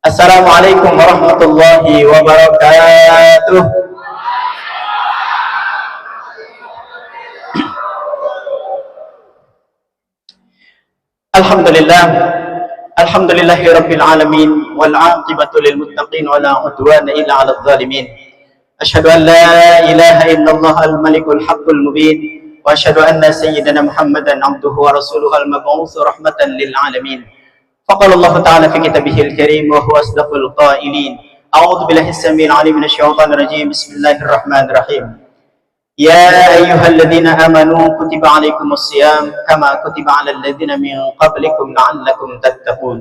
Assalamualaikum warahmatullahi wabarakatuh. Alhamdulillah, alhamdulillahi rabbil alamin, wal aqibatu lil muttaqin, wa la udwana illa 'alal zalimin. Asyhadu an la ilaha illallah al-malikul haqqul mubin, wa asyhadu anna sayyidana Muhammadan 'abduhu wa rasuluhu al-mab'uts rahmatan lil alamin. فقال الله تعالى في كتابه الكريم وهو أصدق القائلين أعوذ بالله السميع العليم من الشيطان الرجيم بسم الله الرحمن الرحيم يا أيها الذين آمنوا كتب عليكم الصيام كما كتب على الذين من قبلكم لعلكم تتقون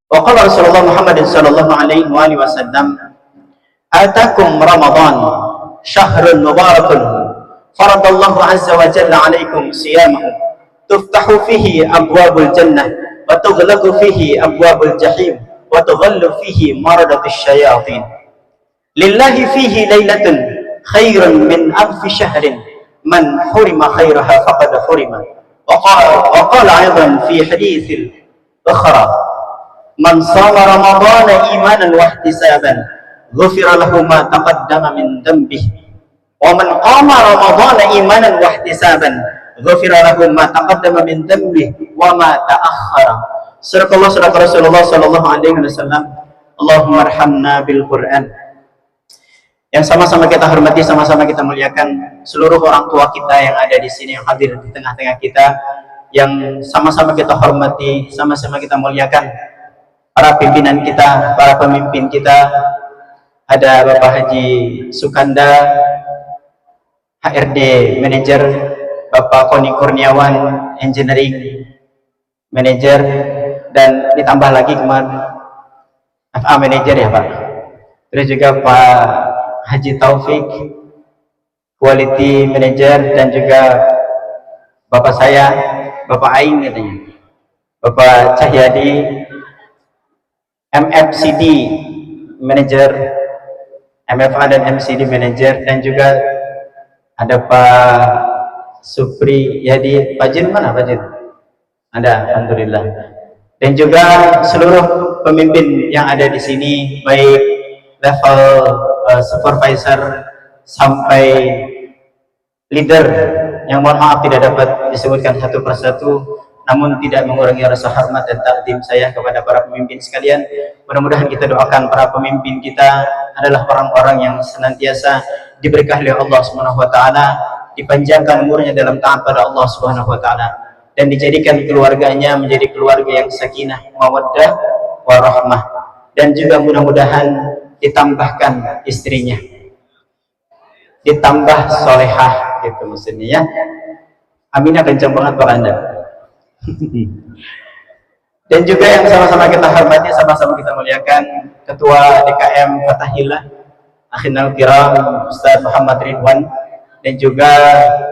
وقال رسول الله محمد صلى الله عليه وآله وسلم آتاكم رمضان شهر مبارك فرض الله عز وجل عليكم صيامه تفتح فيه أبواب الجنة وتغلق فيه أبواب الجحيم وتغل فيه مردة الشياطين لله فيه ليلة خير من ألف شهر من حرم خيرها فقد حرم وقال أيضا في حديث أخرى من صام رمضان إيمانا واحتسابا غفر له ما تقدم من ذنبه ومن قام رمضان إيمانا واحتسابا غفر له ما تقدم من ذنبه وما تأخر. Sadaqallah sadaqa Rasulullah sallallahu alaihi wasallam. Allahumma arhamna bil Quran. Yang sama-sama kita hormati, sama-sama kita muliakan seluruh orang tua kita yang ada di sini, yang hadir di tengah-tengah kita, yang sama-sama kita hormati, sama-sama kita muliakan para pimpinan kita, para pemimpin kita. Ada Bapak Haji Sukanda, HRD Manager, Bapak Koni Kurniawan, Engineering Manager, dan ditambah lagi kemarin FA Manager ya Pak. Terus juga Pak Haji Taufik, Quality Manager, dan juga Bapak saya, Bapak Aing katanya, Bapak Cahyadi, MFCD Manager, MFA dan MCD Manager, dan juga ada Pak Supri Yadi. Pak Jin mana Pak Jin? Ada, alhamdulillah. Dan juga seluruh pemimpin yang ada di sini, baik level supervisor sampai leader, yang mohon maaf tidak dapat disebutkan satu persatu, namun tidak mengurangi rasa hormat dan takdim saya kepada para pemimpin sekalian. Mudah-mudahan kita doakan para pemimpin kita adalah orang-orang yang senantiasa diberkahi oleh Allah Subhanahu wa taala, dipanjangkan umurnya dalam taat pada Allah Subhanahu wa taala, dan dijadikan keluarganya menjadi keluarga yang sakinah, mawaddah, warahmah, dan juga mudah-mudahan ditambahkan istrinya, ditambah solehah gitu maksudnya ya. Aminnya kencang banget Pak Anda. Dan juga yang sama-sama kita hormati, sama-sama kita muliakan Ketua DKM Fatahillah Akhinal Kiram Ustaz Muhammad Ridwan, dan juga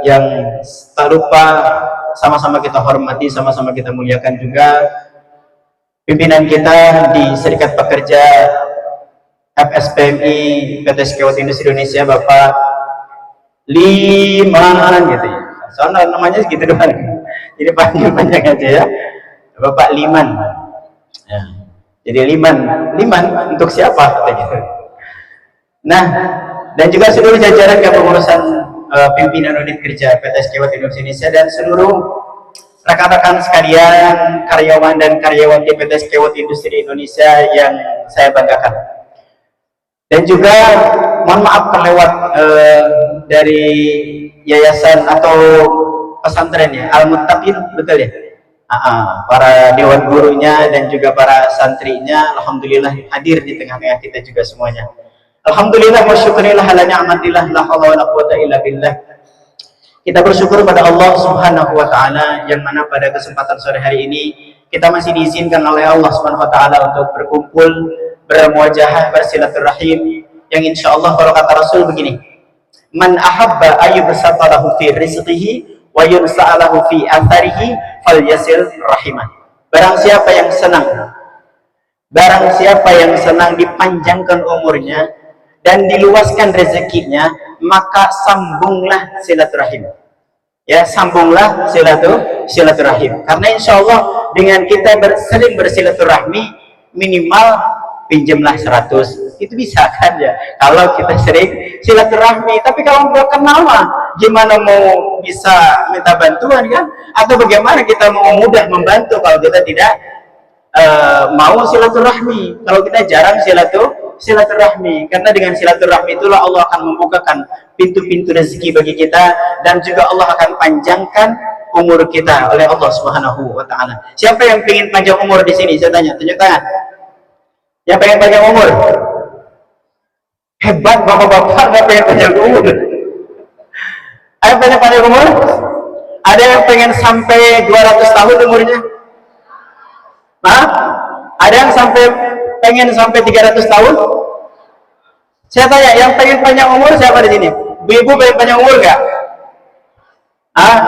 yang tak lupa sama-sama kita hormati, sama-sama kita muliakan juga pimpinan kita di Serikat Pekerja FSPMI PT Sekewot Industri Indonesia, Bapak Liman gitu ya. Soalnya namanya segitu doang. Jadi panjang-panjang aja ya. Bapak Liman. Ya. Jadi Liman untuk siapa katanya. Nah, dan juga seluruh jajaran kepengurusan pimpinan unit kerja PT Sekewot Indonesia dan seluruh rekan-rekan sekalian, karyawan dan karyawati PT Sekewot Industri Indonesia yang saya banggakan. Dan juga mohon maaf terlewat dari yayasan atau pesantren ya, Al-Muttaqin, betul ya? Para dewan gurunya dan juga para santrinya, alhamdulillah hadir di tengah-tengah kita juga semuanya. Alhamdulillah wa syukurillah ala ni'matillah la haula wala quwata illa billah. Kita bersyukur pada Allah Subhanahu wa taala yang mana pada kesempatan sore hari ini kita masih diizinkan oleh Allah Subhanahu wa taala untuk berkumpul, bermuajahah, bersilaturahim, yang insyaallah kalau kata Rasul begini, man ahabba ayyubsata lahu fi rizqihi wa yunsa'alahu fi atharihi falyasil rahimah. Barang siapa yang senang dipanjangkan umurnya dan diluaskan rezekinya, maka sambunglah silaturahim. Ya, sambunglah silaturahim. Karena insya Allah dengan kita sering bersilaturahmi, minimal pinjamlah 100. Itu bisa kan ya, kalau kita sering silaturahmi. Tapi kalau nggak kenal mah gimana mau bisa minta bantuan kan? Atau bagaimana kita mau mudah membantu kalau kita tidak mau silaturahmi, kalau kita jarang silaturahmi. Karena dengan silaturahmi itulah Allah akan membukakan pintu-pintu rezeki bagi kita, dan juga Allah akan panjangkan umur kita oleh Allah Subhanahu wa taala. Siapa yang ingin panjang umur di sini? Saya tanya, tunjuk tangan. Yang pengen panjang umur? Hebat bapak-bapak, nggak pengen panjang umur. Ada pengen panjang umur? Ada yang pengen sampai 200 tahun umurnya? Hah? Ada yang pengen sampai 300 tahun? Saya tanya, yang pengen panjang umur siapa di sini? Bu-ibu pengen panjang umur nggak? Hah?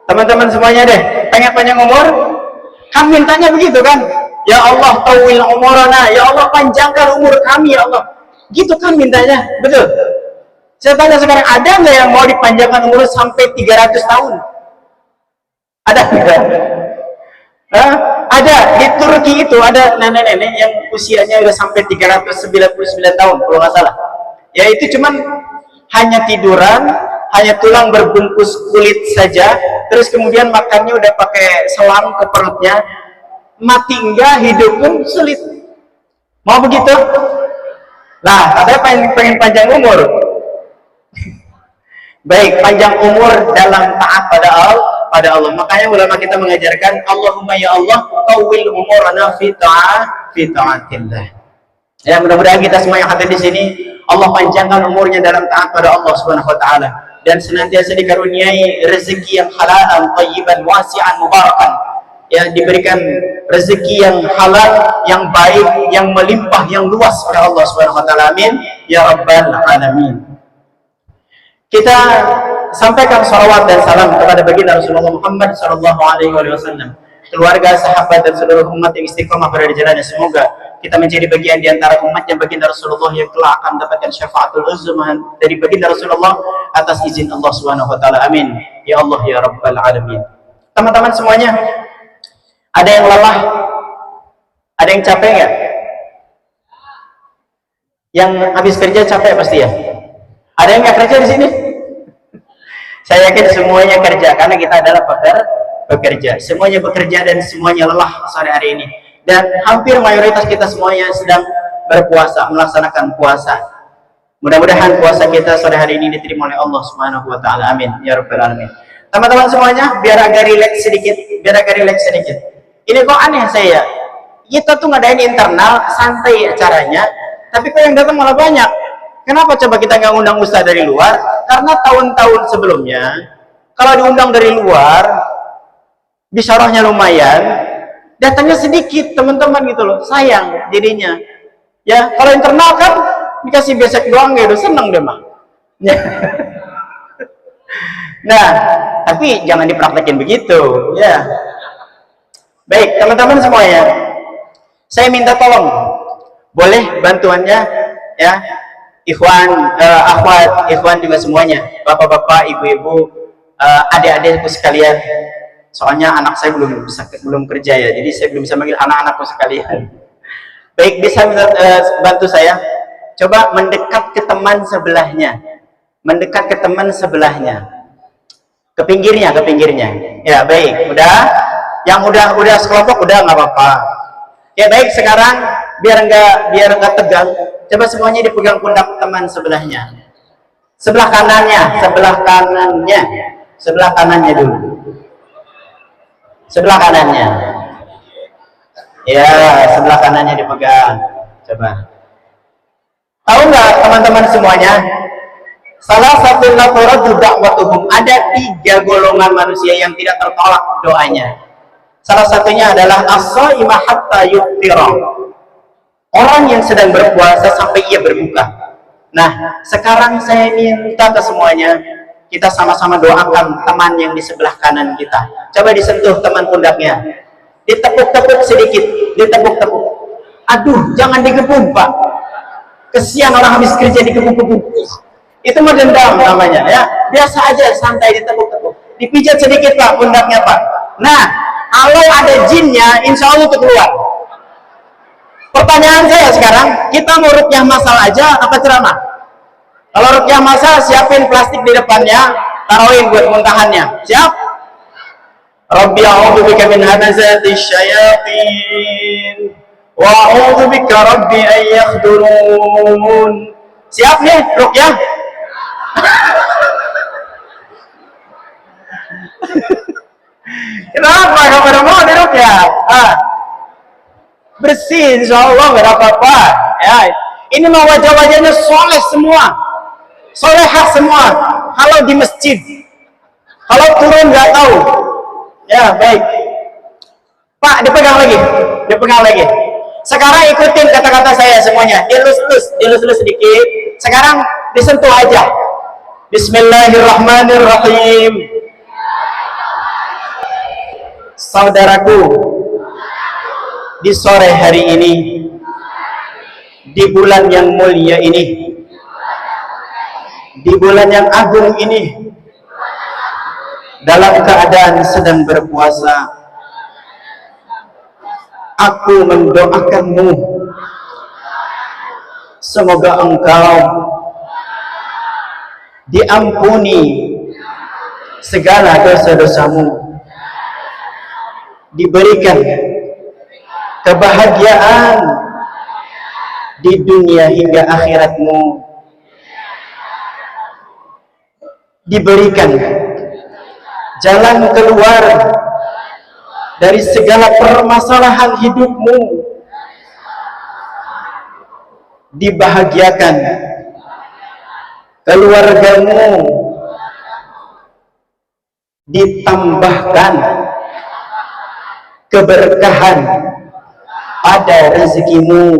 Teman-teman semuanya deh, pengen panjang umur? Kan mintanya begitu kan? Ya Allah, tawil umurana, ya Allah panjangkan umur kami ya Allah. Gitu kan mintanya, betul? Saya tanya sekarang, ada nggak yang mau dipanjangkan umur sampai 300 tahun? Ada nggak? Ada. Di Turki itu ada nenek-nenek yang usianya udah sampai 399 tahun kalau nggak salah. Ya itu cuman hanya tiduran, hanya tulang berbungkus kulit saja, terus kemudian makannya udah pakai selang ke perutnya. Mati enggak, hidup pun sulit. Mau begitu? Nah, katanya pengen panjang umur. Baik, panjang umur dalam taat pada Allah. Makanya ulama kita mengajarkan, Allahumma ya Allah, tawil umurana fi ta'atillah. Ya, mudah-mudahan kita semua yang hadir di sini, Allah panjangkan umurnya dalam taat pada Allah Subhanahu wa taala, dan senantiasa dikaruniai rezeki yang halal, thayyiban, wasi'an, mubarakan. Ya, diberikan rezeki yang halal, yang baik, yang melimpah, yang luas oleh Allah Subhanahu wa taala. Amin ya rabbal alamin. Kita sampaikan salawat dan salam kepada baginda Rasulullah Muhammad sallallahu alaihi wasallam, keluarga, sahabat, dan seluruh umat yang istiqomah berada di jalannya. Semoga kita menjadi bagian di antara umatnya baginda Rasulullah yang kelak akan mendapatkan syafaatul uzma dari baginda Rasulullah atas izin Allah Subhanahu wa taala. Amin ya Allah ya rabbal alamin. Teman-teman semuanya, ada yang lelah? Ada yang capek nggak? Yang habis kerja capek pasti ya? Ada yang nggak kerja di sini? Saya yakin semuanya kerja, karena kita adalah pekerja. Semuanya bekerja dan semuanya lelah sore hari ini. Dan hampir mayoritas kita semuanya sedang berpuasa, melaksanakan puasa. Mudah-mudahan puasa kita sore hari ini diterima oleh Allah Subhanahu wa taala. Amin ya rabbal alamin. Teman-teman semuanya, biar agak rileks sedikit. Ini kok aneh saya. Kita tuh ngadain internal, santai acaranya, tapi kok yang datang malah banyak. Kenapa coba kita nggak ngundang ustaz dari luar? Karena tahun-tahun sebelumnya, kalau diundang dari luar, bisyarahnya lumayan, datangnya sedikit teman-teman gitu loh. Sayang jadinya. Ya, kalau internal kan dikasih besek doang gitu, seneng deh mah. Nah, tapi jangan dipraktekin begitu, ya. Baik, teman-teman semuanya, saya minta tolong, boleh bantuannya, ya. Ikhwan, akhwat, ikhwan juga semuanya, bapak-bapak, ibu-ibu, adik-adikku sekalian. Soalnya anak saya belum kerja ya, jadi saya belum bisa manggil anak-anakku sekalian. Baik, bisa bantu saya? Coba mendekat ke teman sebelahnya, ke pinggirnya. Ya baik, udah. Yang udah sekelompok udah nggak apa-apa. Ya baik, sekarang biar nggak tegang. Coba semuanya dipegang pundak teman sebelahnya. Sebelah kanannya dulu. Sebelah kanannya. Ya, sebelah kanannya dipegang. Coba. Tahu nggak teman-teman semuanya? Salah satu laporan dakwatuhum, ada 3 golongan manusia yang tidak tertolak doanya. Salah satunya adalah as-shaimah hatta yuftira. Orang yang sedang berpuasa sampai ia berbuka. Nah, sekarang saya minta ke semuanya, kita sama-sama doakan teman yang di sebelah kanan kita. Coba disentuh teman pundaknya, ditepuk-tepuk sedikit, ditepuk-tepuk. Aduh, jangan digebuk Pak. Kesian orang habis kerja digebuk-gebuk. Itu mah dendam namanya, ya. Biasa aja, santai, ditepuk-tepuk. Dipijat sedikit Pak pundaknya Pak. Nah, kalau ada jinnya, insya Allah itu keluar. Pertanyaan saya sekarang, kita mau ruqyah masal aja apa ceramah? Kalau ruqyah masal, siapin plastik di depannya, taruhin buat muntahannya. Siap? Rabbi a'udzubika min hamazati syayatin wa a'udzubika rabbi an yahdurun. Siap nih ruqyah? Kenapa kamu mau di ruqyah? Bersih insyaallah enggak apa-apa. Ya, ini mau wajah-wajahnya soleh semua. Solehah semua. Kalau di masjid. Kalau turun nggak tahu. Ya, baik. Pak, dipegang lagi. Dipegang lagi. Sekarang ikutin kata-kata saya semuanya. Dilus-lus sedikit. Sekarang disentuh aja. Bismillahirrahmanirrahim. Saudaraku, di sore hari ini, di bulan yang mulia ini, di bulan yang agung ini, dalam keadaan sedang berpuasa, aku mendoakanmu, semoga engkau diampuni segala dosa-dosamu, diberikan kebahagiaan di dunia hingga akhiratmu, diberikan jalan keluar dari segala permasalahan hidupmu, dibahagiakan keluargamu, ditambahkan keberkahan pada rezekimu,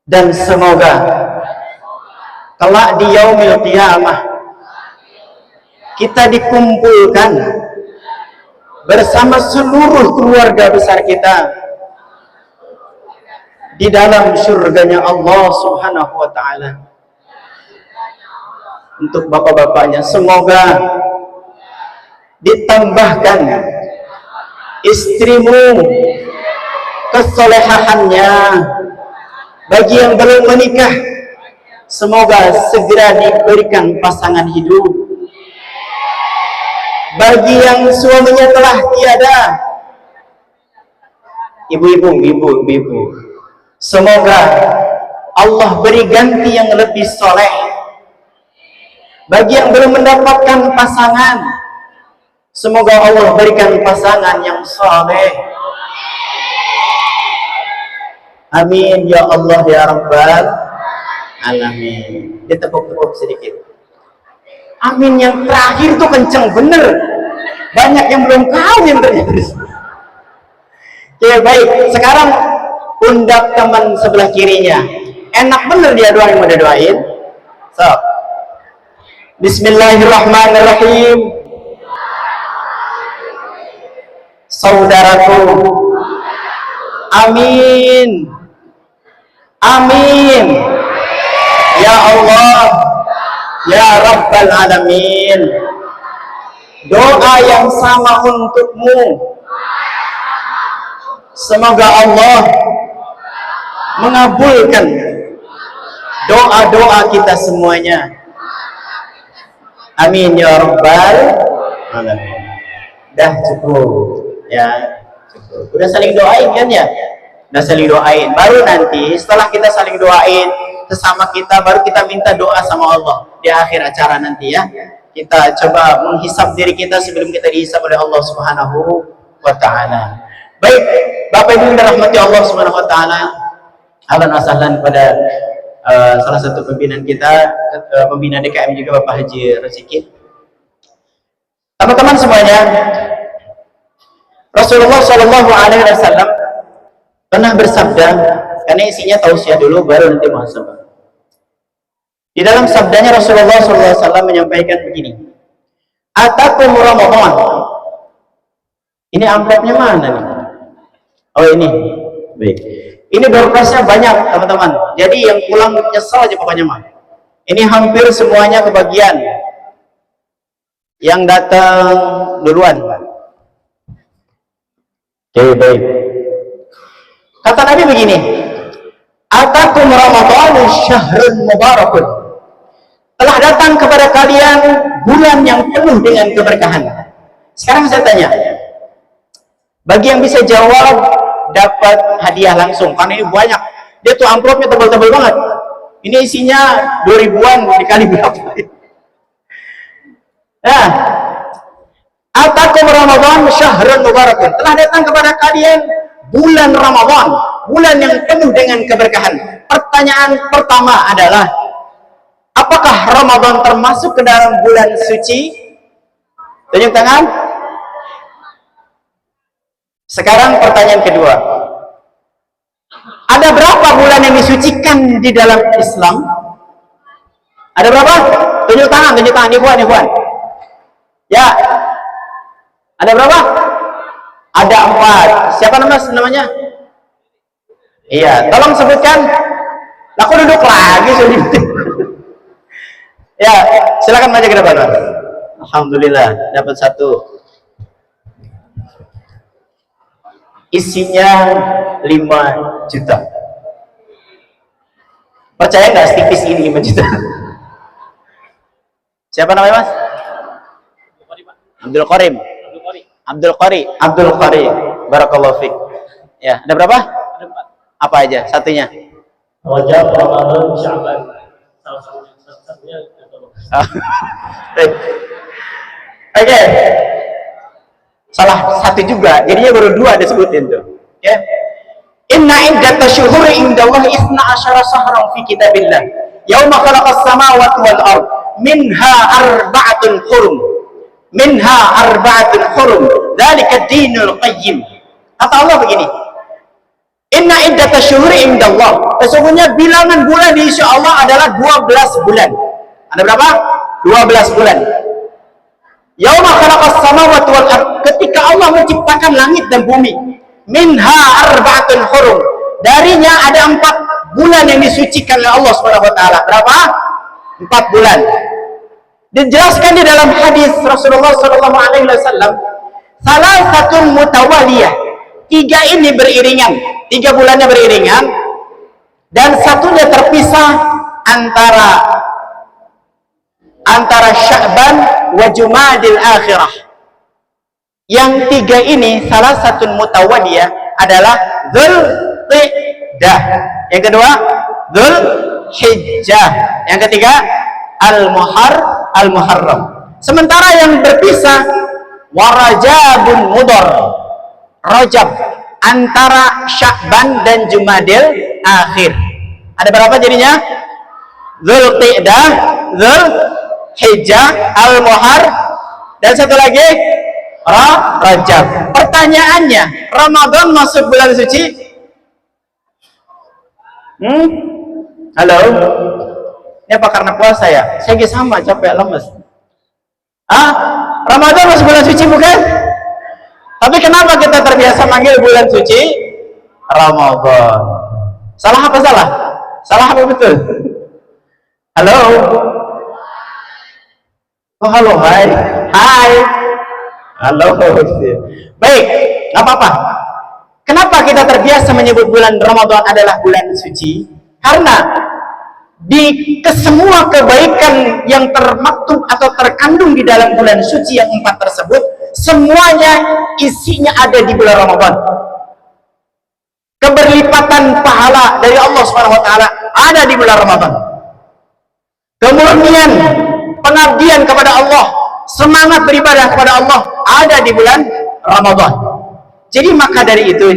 dan semoga kelak di yaumil qiyamah kita dikumpulkan bersama seluruh keluarga besar kita di dalam surganya Allah Subhanahu wa ta'ala. Untuk bapak-bapaknya, semoga ditambahkan istrimu kesolehahannya. Bagi yang belum menikah, semoga segera diberikan pasangan hidup. Bagi yang suaminya telah tiada, ibu-ibu, semoga Allah beri ganti yang lebih soleh. Bagi yang belum mendapatkan pasangan, semoga Allah berikan pasangan yang soleh. Amin ya Allah ya Rabbal Alamin. Ditepuk-tepuk sedikit. Amin yang terakhir tuh kenceng bener. Banyak yang belum kawin ternyata. Oke, baik. Sekarang pundak teman sebelah kirinya. Enak bener dia doain, mau dia doain. So, Bismillahirrahmanirrahim. Saudaraku, amin, amin, ya Allah, ya Rabbal Alamin. Doa yang sama untukmu. Semoga Allah mengabulkan doa-doa kita semuanya. Amin ya Rabbal Alamin. Dah cukup ya, cukup. Udah saling doain kan ya? Udah saling doain. Baru nanti setelah kita saling doain sesama kita, baru kita minta doa sama Allah di akhir acara nanti ya. Kita coba menghisap diri kita sebelum kita dihisap oleh Allah Subhanahu wa ta'ala. Baik, Bapak Ibu yang dirahmati Allah Subhanahu wa ta'ala, ahlan wa sahlan pada salah satu pimpinan kita, pembina DKM juga, Bapak Haji Rezeki. Teman-teman semuanya, Rasulullah Shallallahu Alaihi Wasallam pernah bersabda, karena isinya tausiah dulu, baru nanti muhasabah. Di dalam sabdanya Rasulullah Shallallahu Alaihi Wasallam menyampaikan begini, Atakum Ramadan. Ini amplopnya mana nih? Oh ini, baik. Ini berkasnya banyak teman-teman. Jadi yang pulang nyesal aja pokoknya mah. Ini hampir semuanya kebagian. Yang datang duluan. Oke, baik. Kata Nabi begini, atakum Ramadan syahrun mubarakun. Telah datang kepada kalian bulan yang penuh dengan keberkahan. Sekarang saya tanya, bagi yang bisa jawab dapat hadiah langsung, karena ini banyak. Dia tuh amplopnya tebal-tebal banget. Ini isinya 2000-an dikali berapa? Nah, atakum Ramadan syahrun mubarakun. Telah datang kepada kalian bulan Ramadan, bulan yang penuh dengan keberkahan. Pertanyaan pertama adalah, apakah Ramadan termasuk ke dalam bulan suci? Tunjuk tangan. Sekarang pertanyaan kedua, ada berapa bulan yang disucikan di dalam Islam? Ada berapa? Tunjuk tangan, Ikhwan. Ya, ada berapa? Ada 4. Siapa namanya? Iya, tolong sebutkan. Aku duduk lagi sudah. Ya, silakan maju ke depan, Mas. Alhamdulillah, dapat 1. Isinya 5 juta. Percaya nggak setipis ini 5 juta? Siapa namanya, Mas? Abdul Qari. Barakallahu fiik. Ya, ada berapa? Ada 4. Apa aja satunya? Rajab, Ramadan, Sya'ban. Salah satunya. Oke. Salah satu juga, jadinya baru 2 disebutin tuh. Ya. Inna iddata syuhuri indallahi 12 syahran fi kitabillah. Yauma khalaqas samawati wal ard. Minha arba'atun hurum. Dzalika ad-dinul qayyim. Kata Allah begini. Inna iddata syuhuri indallah. Sesungguhnya bilangan bulan di sisi Allah adalah 12 bulan. Ada berapa? 12 bulan. Yauma khalaqas samawati wal ard. Ketika Allah menciptakan langit dan bumi, minha arba'atun hurum. Darinya ada 4 bulan yang disucikan oleh Allah Subhanahu wa taala. Berapa? 4 bulan. Dijelaskan di dalam hadis Rasulullah sallallahu alaihi wasallam, salah satu mutawaliyah. 3 ini beriringan, 3 bulannya beriringan, dan satunya terpisah antara Sya'ban wa Jumadil akhirah. Yang 3 ini salah satu mutawaliyah adalah Dzulqa'dah. Yang kedua Dzulhijjah. Yang ketiga Al-Muharram. Sementara yang berpisah Warajabun Mudhar, Rajab, antara Sya'ban dan Jumadil akhir. Ada berapa jadinya? Dzulqa'dah, Dzulhijjah, Al-Muharram, dan satu lagi Rajab. Pertanyaannya, Ramadan masuk bulan suci? Halo? Ini apa karena puasa ya? Saya sama, capek, lemes. Ramadan masuk bulan suci bukan? Tapi kenapa kita terbiasa manggil bulan suci Ramadan? Salah apa salah? Salah apa betul? Halo? Oh, halo, hai. Halo. Baik, nggak apa-apa. Kenapa kita terbiasa menyebut bulan Ramadan adalah bulan suci? Karena di kesemua kebaikan yang termaktub atau terkandung di dalam bulan suci yang 4 tersebut, semuanya isinya ada di bulan Ramadan. Keberlipatan pahala dari Allah Subhanahu wa taala ada di bulan Ramadan. Kemurnian pengabdian kepada Allah, semangat beribadah kepada Allah ada di bulan Ramadan. Jadi maka dari itu,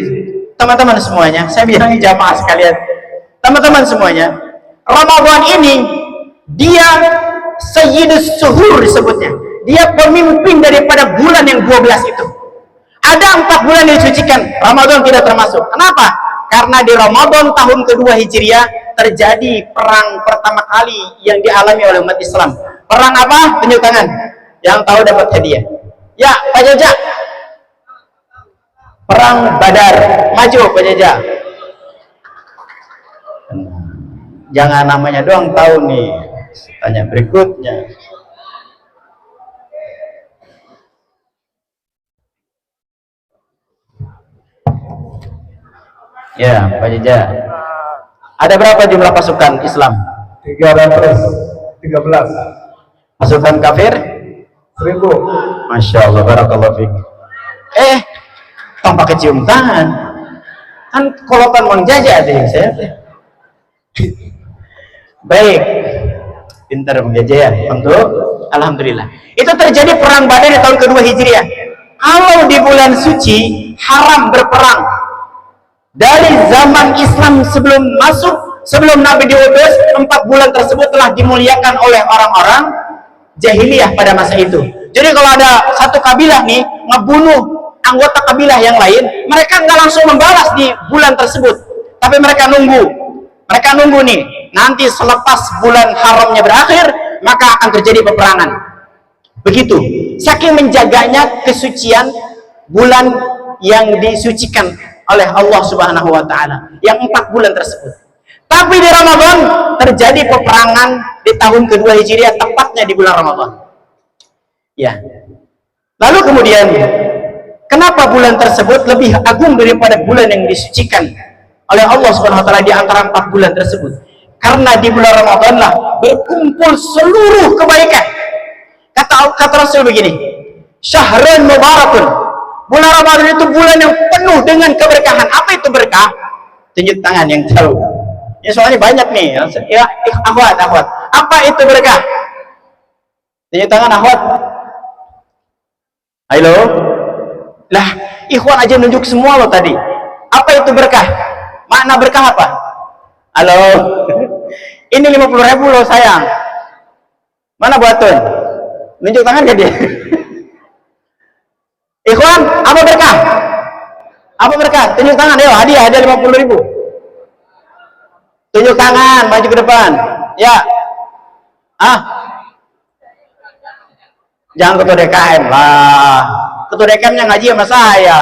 teman-teman semuanya, saya bilang jamaah sekalian, teman-teman semuanya, Ramadan ini dia Sayyidus Suhur disebutnya. Dia pemimpin daripada bulan yang 12 itu. Ada 4 bulan yang disucikan, Ramadan tidak termasuk. Kenapa? Karena di Ramadan tahun kedua Hijriah terjadi perang pertama kali yang dialami oleh umat Islam. Perang apa? Tunjuk tangan. Yang tahu dapat hadiah. Ya, Pak Jaja. Perang Badar. Maju Pak Jaja. Jangan namanya doang tahu nih. Tanya berikutnya. Ya, Pak Jaja. Ada berapa jumlah pasukan Islam? 313. Pasukan kafir? 1000. Masya Allah, barakallahu fiik. Tong pakai cium tangan. Kan kolokan Mang Jaja deh saya. Baik. Pintar Mang Jaja ya. Untuk alhamdulillah. Itu terjadi perang Badar di tahun kedua Hijriah. Kalau di bulan suci haram berperang. Dari zaman Islam sebelum Nabi diutus, 4 bulan tersebut telah dimuliakan oleh orang-orang jahiliyah pada masa itu. Jadi kalau ada satu kabilah nih ngebunuh anggota kabilah yang lain, mereka nggak langsung membalas di bulan tersebut, tapi mereka nunggu nih, nanti selepas bulan haramnya berakhir maka akan terjadi peperangan. Begitu, saking menjaganya kesucian bulan yang disucikan oleh Allah Subhanahu wa Ta'ala, yang 4 bulan tersebut. Tapi di Ramadan terjadi peperangan di tahun kedua Hijriah, tepatnya di bulan Ramadan. Ya. Lalu kemudian, kenapa bulan tersebut lebih agung daripada bulan yang disucikan oleh Allah Subhanahu wa Ta'ala di antara 4 bulan tersebut? Karena di bulan Ramadan lah berkumpul seluruh kebaikan. Kata Rasul begini, Syahrun Mubarakun. Bulan Ramadan itu bulan yang penuh dengan keberkahan. Apa itu berkah? Tunjuk tangan yang tahu. Ya soalnya banyak nih. Ya, akhwat. Apa itu berkah? Tunjuk tangan akhwat. Halo. Lah, ikhwan aja nunjuk semua lo tadi. Apa itu berkah? Makna berkah apa? Halo. Ini 50.000 lo sayang. Mana buatun? Nunjuk tangan ke dia. Ikhwan, apa berkah? Apa berkah? Tunjuk tangan, ayo, hadiah 50.000. Tunjuk tangan, maju ke depan. Ya. Jangan ketua DKM lah. Ketua DKM-nya ngaji sama saya.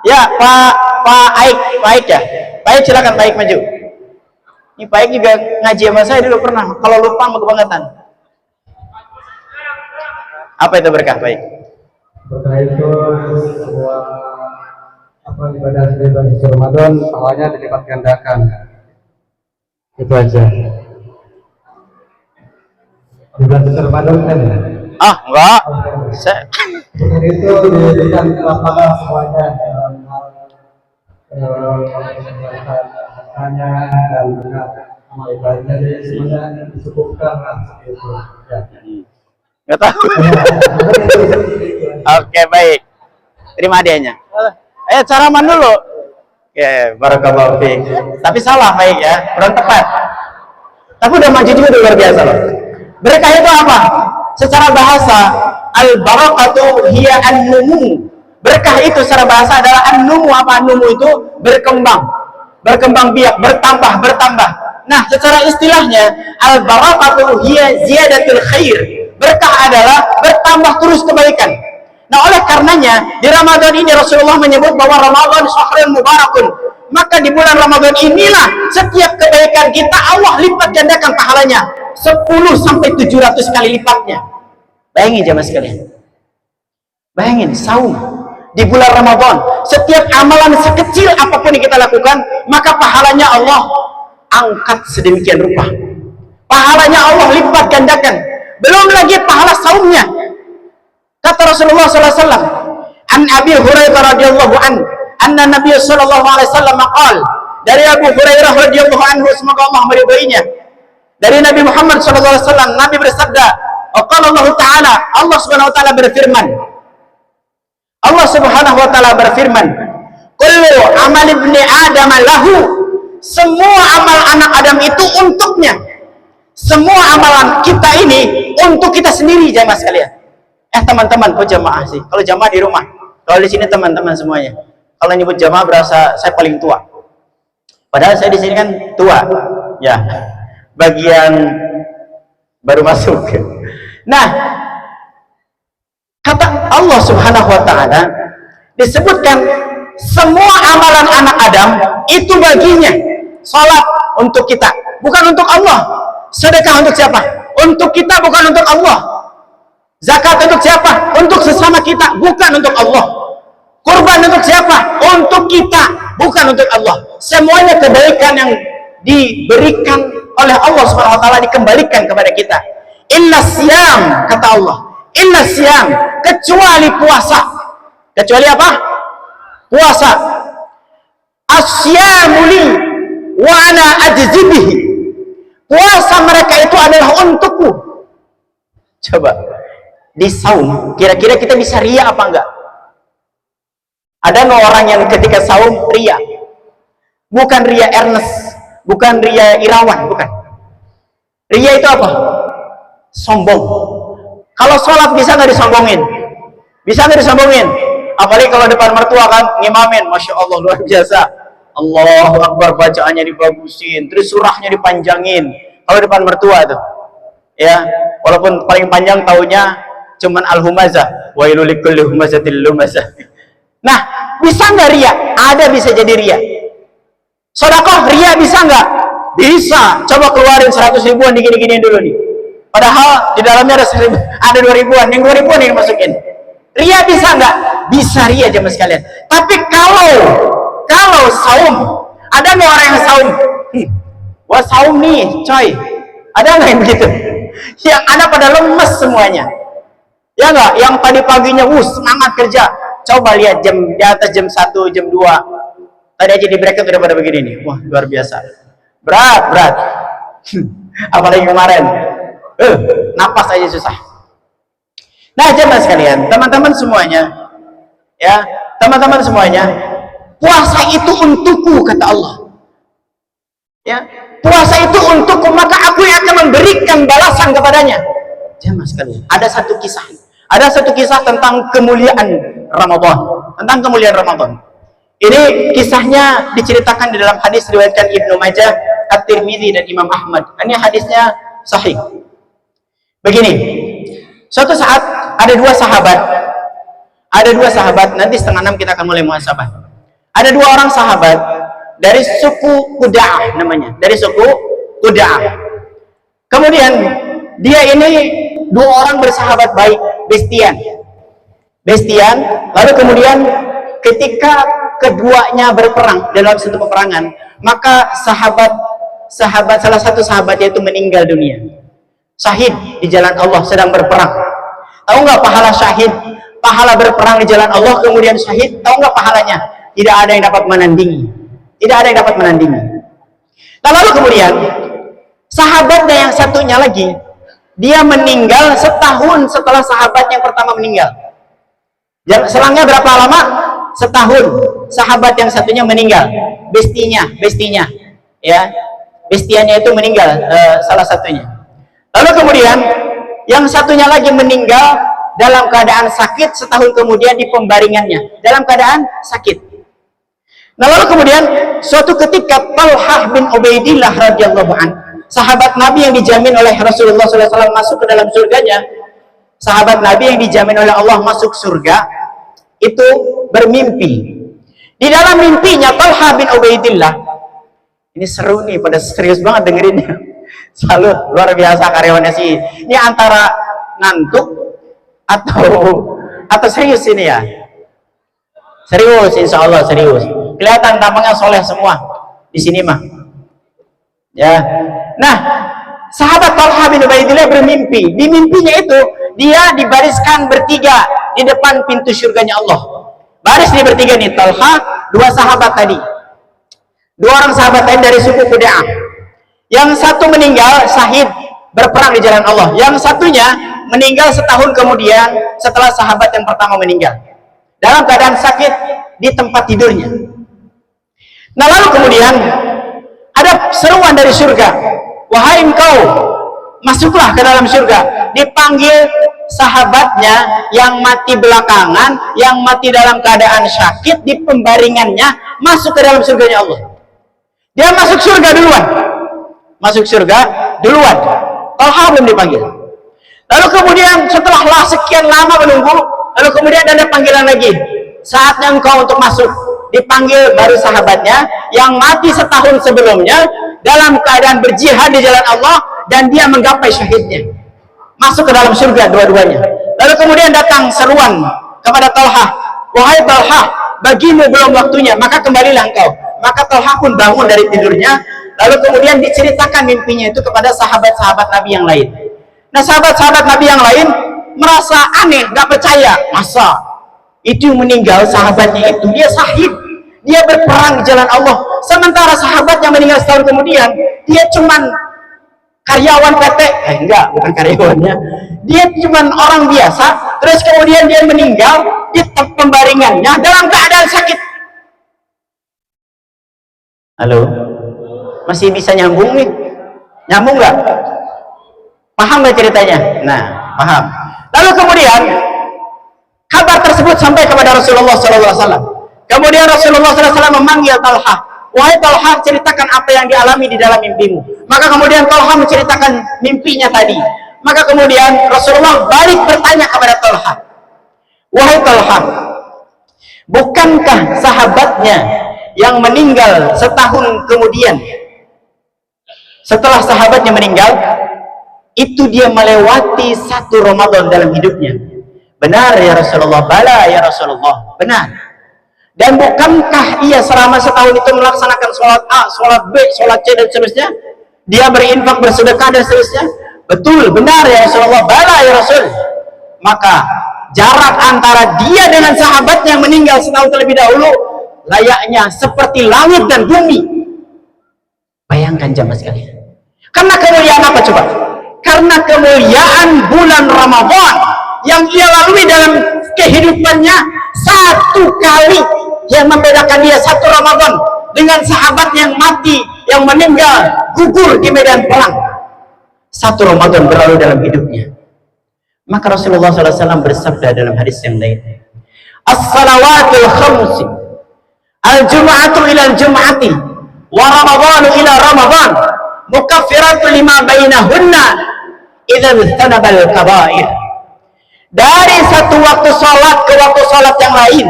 Ya, Pak Aik ya. Pak Aik silakan, Pak Aik maju. Ini Pak Aik juga ngaji sama saya dulu pernah. Kalau lupa mau kebangetan. Apa itu berkah, baik? Berkah itu sebuah ibadah suci Ramadan, pahalanya dilipat gandakan. Itu aja. Di bulan suci Ramadan kan ya? Enggak. Berkah itu diberikan pahala semuanya hanya dan amal ibadahnya, jadi semuanya disebutkan seperti itu. Ya. Nggak tahu. Oke, baik. Terima hadiahnya. Caraman dulu. Oke, barakallahu fiik. Tapi salah, baik ya. Kurang tepat. Tapi udah maju juga luar biasa loh. Berkah itu apa? Secara bahasa, al-barakatu hiya an-numu. Berkah itu secara bahasa adalah an-numu. Apa an-numu itu? Berkembang. Berkembang biak, bertambah. Nah, secara istilahnya, al-barakatu hiya ziyadatul khair. Berkah adalah bertambah terus kebaikan. Nah, oleh karenanya di Ramadan ini Rasulullah menyebut bahwa Ramadan syahrun mubarakun. Maka di bulan Ramadan inilah setiap kebaikan kita Allah lipat gandakan pahalanya 10 sampai 700 kali lipatnya. Bayangin jemaah sekalian. Bayangin saum di bulan Ramadan, setiap amalan sekecil apapun yang kita lakukan, maka pahalanya Allah angkat sedemikian rupa. Pahalanya Allah lipat gandakan. Belum lagi pahala saumnya. Kata Rasulullah SAW, an Abi Hurairah radhiyallahu an, anna Nabi sallallahu alaihi wasallam qaal, dari Abu Hurairah radhiyallahu anhu, semoga Allah meridhoinya, dari Nabi Muhammad sallallahu alaihi wasallam, Nabi bersabda, qala Allah Ta'ala, Allah Subhanahu wa taala berfirman. Allah Subhanahu wa taala berfirman, kullu amal ibni Adam lahu, semua amal anak Adam itu untuknya. Semua amalan kita ini untuk kita sendiri, jamaah sekalian. Teman-teman, kok jamaah sih? Kalau jamaah di rumah, kalau di sini teman-teman semuanya. Kalau nyebut jamaah berasa saya paling tua. Padahal saya di sini kan tua, ya. Bagian baru masuk. Nah, kata Allah Subhanahu wa taala disebutkan semua amalan anak Adam itu baginya. Salat untuk kita, bukan untuk Allah. Sedekah untuk siapa? Untuk kita, bukan untuk Allah. Zakat untuk siapa? Untuk sesama kita, bukan untuk Allah. Kurban untuk siapa? Untuk kita, bukan untuk Allah. Semuanya kebaikan yang diberikan oleh Allah Subhanahu wa taala dikembalikan kepada kita. Inna siyam, kata Allah. Inna siyam, kecuali puasa. Kecuali apa? Puasa. Asyamuli wa ana ajzi bihi. Puasa mereka itu adalah untukku. Coba di saum, kira-kira kita bisa ria apa enggak? Ada nggak orang yang ketika saum ria? Bukan ria Ernest, bukan ria Irawan, bukan. Ria itu apa? Sombong. Kalau sholat bisa nggak disombongin? Bisa nggak disombongin? Apalagi kalau depan mertua kan ngimamin, masya Allah luar biasa. Allahu Akbar, bacaannya dibagusin, terus surahnya dipanjangin. Kalau depan mertua tuh, ya, walaupun paling panjang taunya cuman al-humazah, wailul likulli humazatil lumazah. Nah, bisa nggak ria? Ada, bisa jadi ria. Sedekah ria bisa nggak? Bisa. Coba keluarin 100 ribuan digini-giniin dulu nih. Padahal di dalamnya ada 2 ribuan, yang 2 ribuan yang dimasukin. Ria bisa nggak? Bisa ria jemaah sekalian. Tapi kalau saum, ada nggak orang yang saum? Wah saum nih, coy. Ada nggak yang begitu? Yang ada pada lemes semuanya. Ya nggak? Yang tadi paginya, semangat kerja. Coba lihat jam di atas jam 1, jam 2. Tadi aja di bracket udah pada begini nih. Wah, luar biasa. Berat. Apalagi kemarin. Napas aja susah. Nah, jemaah sekalian, teman-teman semuanya, ya, teman-teman semuanya, puasa itu untukku, kata Allah. Ya, puasa itu untukku, maka aku yang akan memberikan balasan kepadanya. Jemaah sekalian, ada satu kisah tentang kemuliaan Ramadan, Ini kisahnya diceritakan di dalam hadis riwayatkan Ibnu Majah, At-Tirmidzi dan Imam Ahmad. Ini hadisnya sahih. Begini, suatu saat ada dua sahabat, nanti 5:30 kita akan mulai muhasabah. Ada 2 orang sahabat dari suku Quda'ah namanya, dari suku Quda'ah. Kemudian dia ini 2 orang bersahabat baik, bestian. Lalu kemudian ketika keduanya berperang dalam satu peperangan, maka salah satu sahabatnya itu meninggal dunia. Syahid di jalan Allah sedang berperang. Tahu nggak pahala syahid? Pahala berperang di jalan Allah kemudian syahid, tahu nggak pahalanya? Tidak ada yang dapat menandingi. Nah, lalu kemudian sahabatnya yang satunya lagi, dia meninggal setahun setelah sahabat yang pertama meninggal. Selangnya berapa lama? Setahun. Sahabat yang satunya meninggal, bestinya, ya, bestiannya itu meninggal, salah satunya. Lalu kemudian yang satunya lagi meninggal dalam keadaan sakit, setahun kemudian di pembaringannya dalam keadaan sakit. Nah, lalu kemudian suatu ketika Talhah bin Ubaidillah radhiyallahu an, sahabat Nabi yang dijamin oleh Rasulullah SAW masuk ke dalam surganya, sahabat Nabi yang dijamin oleh Allah masuk surga, itu bermimpi. Di dalam mimpinya Talhah bin Ubaidillah, ini seru nih, pada serius banget dengerinnya. Salut, luar biasa karyawannya sih. Ini antara ngantuk atau serius ini ya. Serius, insya Allah serius. Kelihatan tampangnya soleh semua di sini mah. Ya. Nah, sahabat Talhah bin Ubaidillah bermimpi. Di mimpinya itu dia dibariskan bertiga di depan pintu surganya Allah. Baris dia bertiga nih, Talhah, 2 sahabat tadi. 2 orang sahabat tadi dari suku Quda'ah. Yang satu meninggal syahid berperang di jalan Allah. Yang satunya meninggal setahun kemudian setelah sahabat yang pertama meninggal, dalam keadaan sakit di tempat tidurnya. Nah, lalu kemudian ada seruan dari surga, wahai engkau, masuklah ke dalam surga. Dipanggil sahabatnya yang mati belakangan, yang mati dalam keadaan sakit di pembaringannya, masuk ke dalam surganya Allah. Dia masuk surga duluan. Talha belum dipanggil. Lalu kemudian setelah sekian lama menunggu, lalu kemudian ada panggilan lagi, saatnya engkau untuk masuk. Dipanggil baru sahabatnya yang mati setahun sebelumnya dalam keadaan berjihad di jalan Allah, dan dia menggapai syahidnya, masuk ke dalam surga dua-duanya. Lalu kemudian datang seruan kepada Talha, wahai Talha, bagimu belum waktunya, maka kembalilah engkau. Maka Talha pun bangun dari tidurnya, lalu kemudian diceritakan mimpinya itu kepada sahabat-sahabat Nabi yang lain. Nah, sahabat-sahabat Nabi yang lain merasa aneh, nggak percaya. Masa itu meninggal sahabatnya itu, dia syahid, dia berperang di jalan Allah, sementara sahabat yang meninggal setahun kemudian dia cuman karyawan PT, enggak, bukan karyawannya, dia cuman orang biasa, terus kemudian dia meninggal di pembaringannya dalam keadaan sakit. Halo, masih bisa nyambung nih? Nyambung nggak? Paham nggak ceritanya? Nah, paham. Lalu kemudian kabar tersebut sampai kepada Rasulullah SAW. Kemudian Rasulullah SAW memanggil Talha. Wahai Talha, ceritakan apa yang dialami di dalam mimpimu. Maka kemudian Talha menceritakan mimpinya tadi. Maka kemudian Rasulullah balik bertanya kepada Talha. Wahai Talha, bukankah sahabatnya yang meninggal setahun kemudian, setelah sahabatnya meninggal, itu dia melewati 1 Ramadan dalam hidupnya? Benar ya Rasulullah. Bala ya Rasulullah, benar. Dan bukankah ia selama setahun itu melaksanakan sholat A, sholat B, sholat C dan seterusnya? Dia berinfak, bersedekah dan seterusnya? Betul, benar ya Rasulullah. Bala ya Rasul. Maka jarak antara dia dengan sahabatnya yang meninggal setahun terlebih dahulu layaknya seperti langit dan bumi. Bayangkan jamaah sekalian. Karena kemuliaan apa coba? Karena kemuliaan bulan Ramadan yang ia lalui dalam kehidupannya, 1 kali yang membedakan dia 1 Ramadan dengan sahabat yang mati, yang meninggal, gugur di medan perang. 1 Ramadan berlalu dalam hidupnya. Maka Rasulullah SAW bersabda dalam hadis yang lain, as-salawatul khamsi, al-jum'atu ila al-jum'ati, wa ramadhanu ila ramadhan, mukaffiratul lima bainahunna idza tanabal kabair. Dari 1 waktu sholat ke waktu sholat yang lain,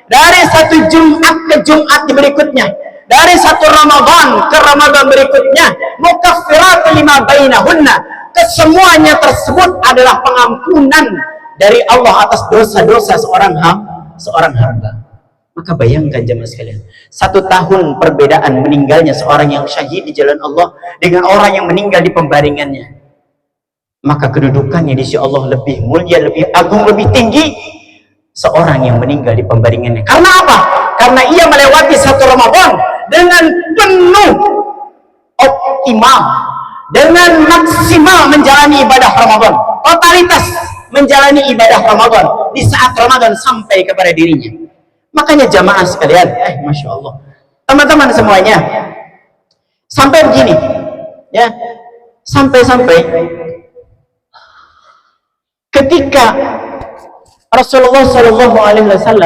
dari 1 Jumat ke Jumat berikutnya, dari 1 Ramadan ke Ramadan berikutnya, mukaffiratul lima bainahunna, kesemuanya tersebut adalah pengampunan dari Allah atas dosa-dosa seorang hamba. Maka bayangkan jemaah sekalian, 1 tahun perbedaan meninggalnya seorang yang syahid di jalan Allah dengan orang yang meninggal di pembaringannya. Maka kedudukannya di sisi Allah lebih mulia, lebih agung, lebih tinggi seorang yang meninggal di pembaringannya. Karena apa? Karena ia melewati 1 Ramadan dengan penuh optimal, dengan maksimal menjalani ibadah Ramadan, totalitas menjalani ibadah Ramadan di saat Ramadan sampai kepada dirinya. Makanya jamaah sekalian, Masya Allah, teman-teman semuanya, sampai begini ya, sampai ketika Rasulullah SAW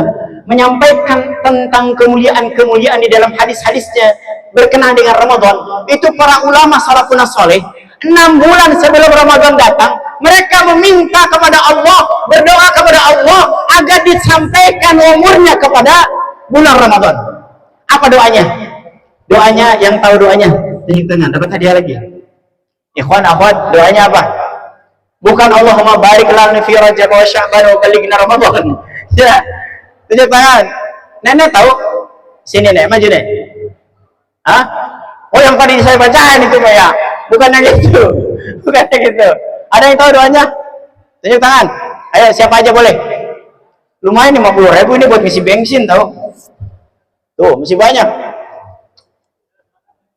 menyampaikan tentang kemuliaan-kemuliaan di dalam hadis-hadisnya berkenaan dengan Ramadan, itu para ulama salafun saleh 6 bulan sebelum Ramadan datang, mereka meminta kepada Allah, berdoa kepada Allah agar disampaikan umurnya kepada bulan Ramadan. Apa doanya? Doanya, yang tahu doanya tunjuk tangan, dapat hadiah lagi. Ikhwan akhwat, doanya apa? Bukan Allahumma barik lana fi Rajab wa Sya'ban wa balighna Ramadan. Ya, tunjuk tangan. Nenek tahu? Sini Nek, maju Nek. Hah? Oh, yang tadi saya bacain itu ya. Bukan yang itu. Bukan yang itu. Ada yang tahu doanya? Tunjuk tangan. Ayo, siapa aja boleh. Lumayan 50.000 ini buat ngisi bensin tahu. Tuh, masih banyak.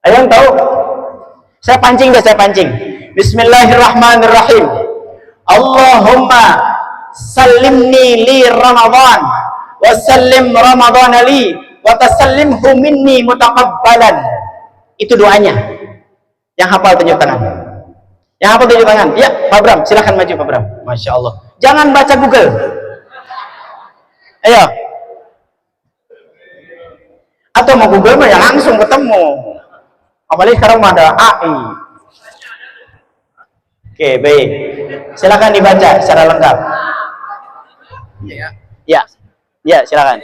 Ayo yang tahu? Saya pancing deh, saya pancing. Bismillahirrahmanirrahim. Allahumma sallimni li Ramadan wa sallim Ramadan li wa tasallimhu minni mutaqabbalan. Itu doanya. Yang hafal tunjuk tangan. Yang hafal tunjuk tangan. Ya, Pak Bram, silakan maju Pak Bram. Masya Allah. Jangan baca Google. Ayo. Atau mau Google mah ya langsung ketemu. Apalagi sekarang ada AI. Oke, baik. Silakan dibaca secara lengkap. Ya. Ya, silakan.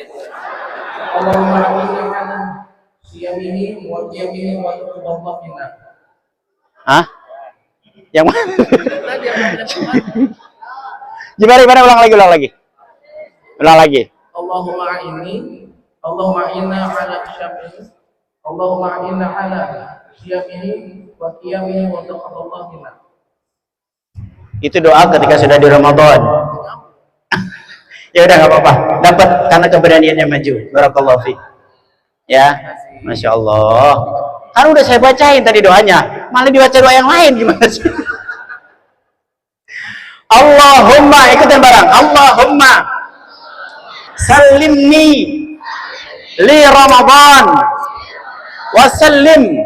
Hah? Yang mana? Gimana ulang lagi. Ulang lagi. Allahumma inna ala syamihi, Allahumma inna ala syamihi wa qiyamihi wa taqabbalallahu minna. Itu doa ketika sudah di Ramadan. Ya udah nggak apa-apa, dapat karena keberaniannya maju. Barakallahu fiik. Ya, masya Allah. Kan udah saya bacain tadi doanya, malah dibaca doa yang lain gimana sih? Allahumma, ikutin barang. Allahumma sallimni li Ramadan wa sallim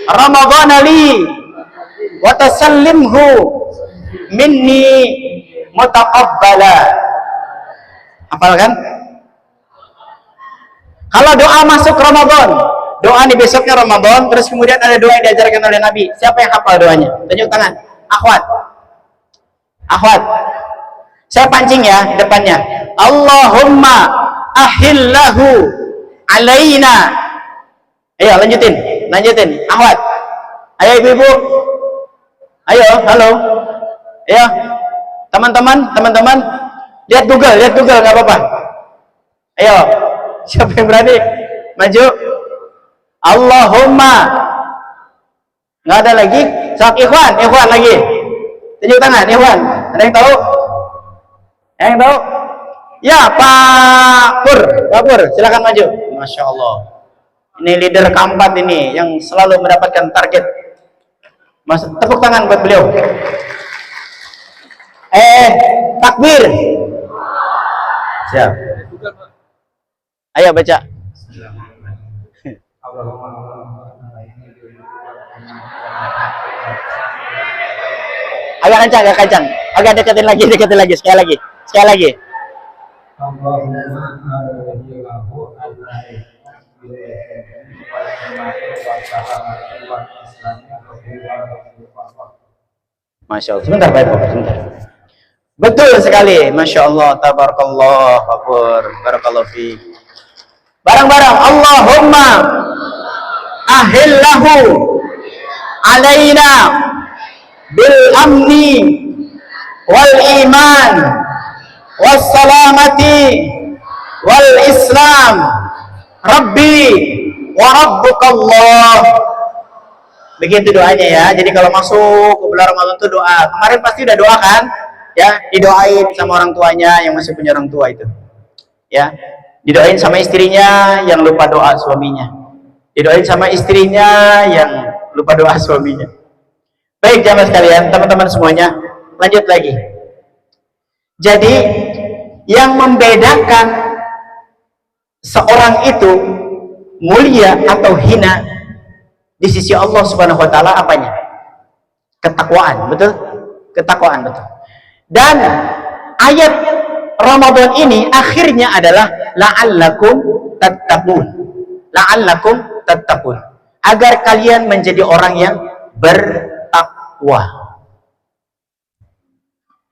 Ramadan li wa tasallimhu minni mutaqabbala. Hafal kan? Kalau doa masuk Ramadan, doa nih besoknya Ramadan, terus kemudian ada doa yang diajarkan oleh Nabi. Siapa yang hafal doanya? Tunjuk tangan. Akhwat. Saya pancing ya depannya. Allahumma ahillahu alaina. Ayo lanjutin. Akhwat. Ayo ibu-ibu. Ayo, halo. Ayo. Teman-teman. Lihat Google nggak apa-apa. Ayo. Siapa yang berani? Maju. Allahumma. Nggak ada lagi. Sok ikhwan lagi. Tunjuk tangan, ikhwan. Ada yang tahu? Ya, Pak Pur, silakan maju. Masya Allah. Ini leader keempat ini yang selalu mendapatkan target. Tepuk tangan buat beliau. Takbir. Siap. Ayo baca. Agak kencang. Agak deketin lagi. Sekali lagi. Masya Allah. Sebentar. Betul sekali. Masya Allah. Tabarakallah. Barakallahu fiik. Barang-barang. Allahumma ahillahu alaina bil amni wal iman was salamati wal islam rabbi wa rabbukallah. Begitu doanya ya. Jadi kalau masuk ke bulan Ramadan itu doa. Kemarin pasti udah doa kan? Ya, didoain sama orang tuanya yang masih punya orang tua itu. Ya, didoain sama istrinya yang lupa doa suaminya. Didoain sama istrinya yang lupa doa suaminya. Baik jamaah sekalian, teman-teman semuanya, lanjut lagi. Jadi yang membedakan seorang itu mulia atau hina di sisi Allah Subhanahu wa taala apanya? Ketakwaan, betul? Ketakwaan, betul. Dan ayat Ramadan ini akhirnya adalah la'allakum tattaqun. Agar kalian menjadi orang yang bertakwa.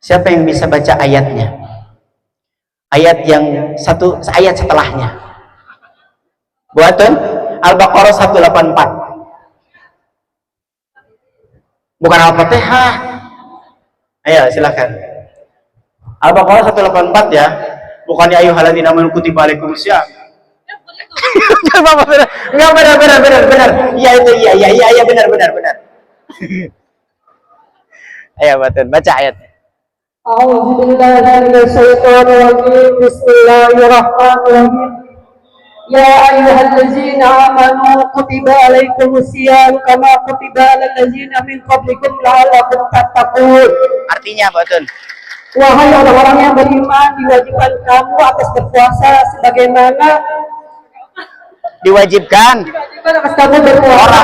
Siapa yang bisa baca ayatnya? Ayat yang ayat setelahnya. Buatun Al-Baqarah 184. Bukan Al-Fatihah. Ayo silakan. Al-Baqarah 184 ya. Bukan ya ayyuhalladzina amanu kutiba alaikumusiyam. Enggak benar. Iya itu iya benar. Ayo Batun, baca ayatnya. A'udzubillahi minasyaitonirrajim. Bismillahirrahmanirrahim. Ya ayyuhallazina amanu kutiba alaikumusiyam kama kutiba alal ladzina min qablikum la'allakum tattaqun. Artinya Batun. Wahai orang-orang yang beriman, diwajibkan kamu atas berpuasa sebagaimana diwajibkan atas kamu berpuasa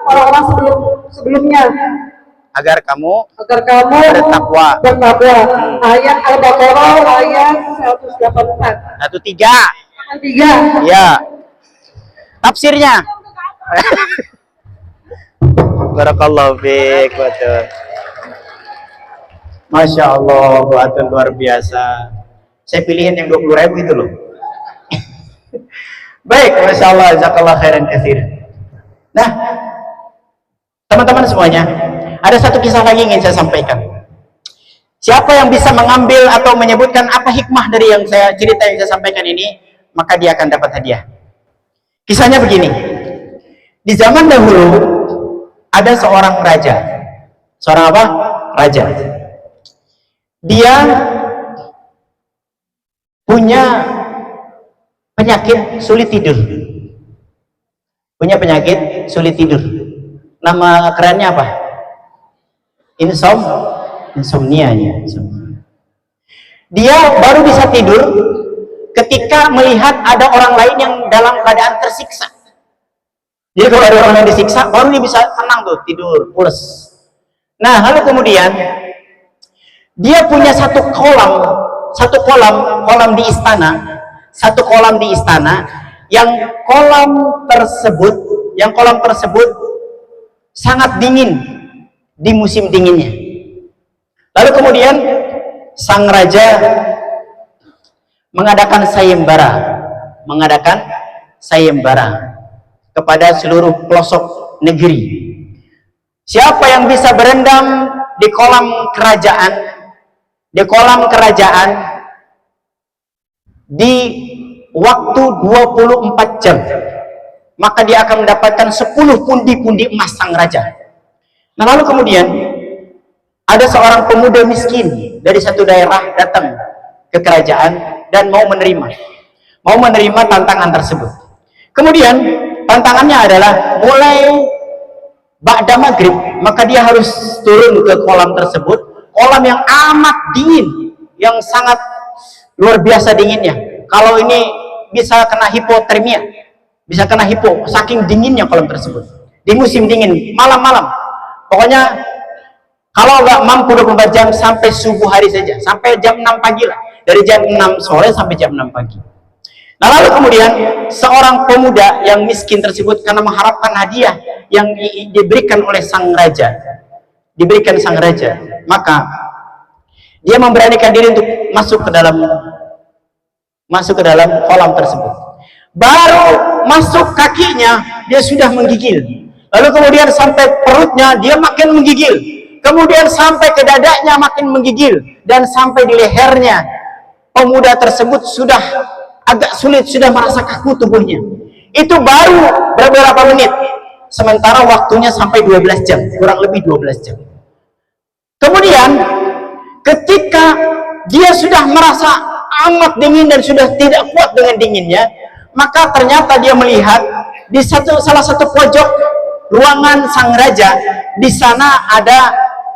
orang-orang sebelumnya agar kamu bertakwa. Ayat Al-Baqarah ayat 184. 183. Ya. Tafsirnya. Barakallahu fiik, betul. Masya Allah, buatan luar biasa. Saya pilihin yang 20.000 itu loh. Baik, Masya Allah, jazakallah khairan katsir. Nah, teman-teman semuanya, ada satu kisah lagi ingin saya sampaikan. Siapa yang bisa mengambil atau menyebutkan apa hikmah dari cerita yang saya sampaikan ini, maka dia akan dapat hadiah. Kisahnya begini. Di zaman dahulu ada seorang raja. Seorang apa? Raja. Dia punya penyakit sulit tidur. Punya penyakit sulit tidur. Nama kerennya apa? Insomnia. Dia baru bisa tidur ketika melihat ada orang lain yang dalam keadaan tersiksa. Jadi kalau ada orang yang disiksa, baru dia bisa tenang tuh, tidur, pules. Nah, lalu kemudian dia punya satu kolam di istana, yang kolam tersebut sangat dingin di musim dinginnya. Lalu kemudian sang raja mengadakan sayembara kepada seluruh pelosok negeri. Siapa yang bisa berendam di kolam kerajaan di waktu 24 jam, maka dia akan mendapatkan 10 pundi-pundi emas sang raja. Nah, lalu kemudian ada seorang pemuda miskin dari satu daerah datang ke kerajaan dan mau menerima tantangan tersebut. Kemudian tantangannya adalah mulai ba'da maghrib, maka dia harus turun ke kolam tersebut, kolam yang amat dingin, yang sangat luar biasa dinginnya. Kalau ini bisa kena hipotermia, bisa kena hipo, saking dinginnya kolam tersebut. Di musim dingin, malam-malam. Pokoknya kalau nggak mampu 24 jam sampai subuh hari saja, sampai jam 6 pagi lah. Dari jam 6 sore sampai jam 6 pagi. Nah, lalu kemudian seorang pemuda yang miskin tersebut karena mengharapkan hadiah yang diberikan oleh sang raja, maka dia memberanikan diri untuk masuk ke dalam kolam tersebut. Baru masuk kakinya dia sudah menggigil, lalu kemudian sampai perutnya dia makin menggigil, kemudian sampai ke dadanya makin menggigil, dan sampai di lehernya pemuda tersebut sudah agak sulit, sudah merasa kaku tubuhnya. Itu baru beberapa menit, sementara waktunya sampai 12 jam, kurang lebih 12 jam. Kemudian ketika dia sudah merasa amat dingin dan sudah tidak kuat dengan dinginnya, maka ternyata dia melihat di salah satu pojok ruangan sang raja, di sana ada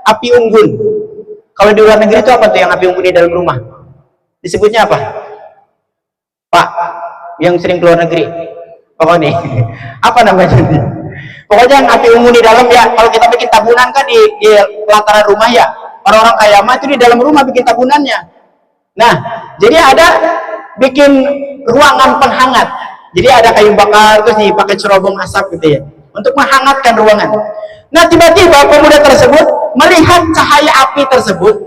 api unggun. Kalau di luar negeri itu apa tuh yang api unggun di dalam rumah? Disebutnya apa? Pak, yang sering keluar negeri, pokoknya apa namanya? Pokoknya yang api unggun di dalam, ya. Kalau kita bikin tabunan kan di pelataran rumah, ya. Orang-orang kaya mah itu di dalam rumah bikin tabunannya. Nah, jadi ada bikin ruangan penghangat. Jadi ada kayu bakar terus dipakai cerobong asap gitu ya, untuk menghangatkan ruangan. Nah, tiba-tiba pemuda tersebut melihat cahaya api tersebut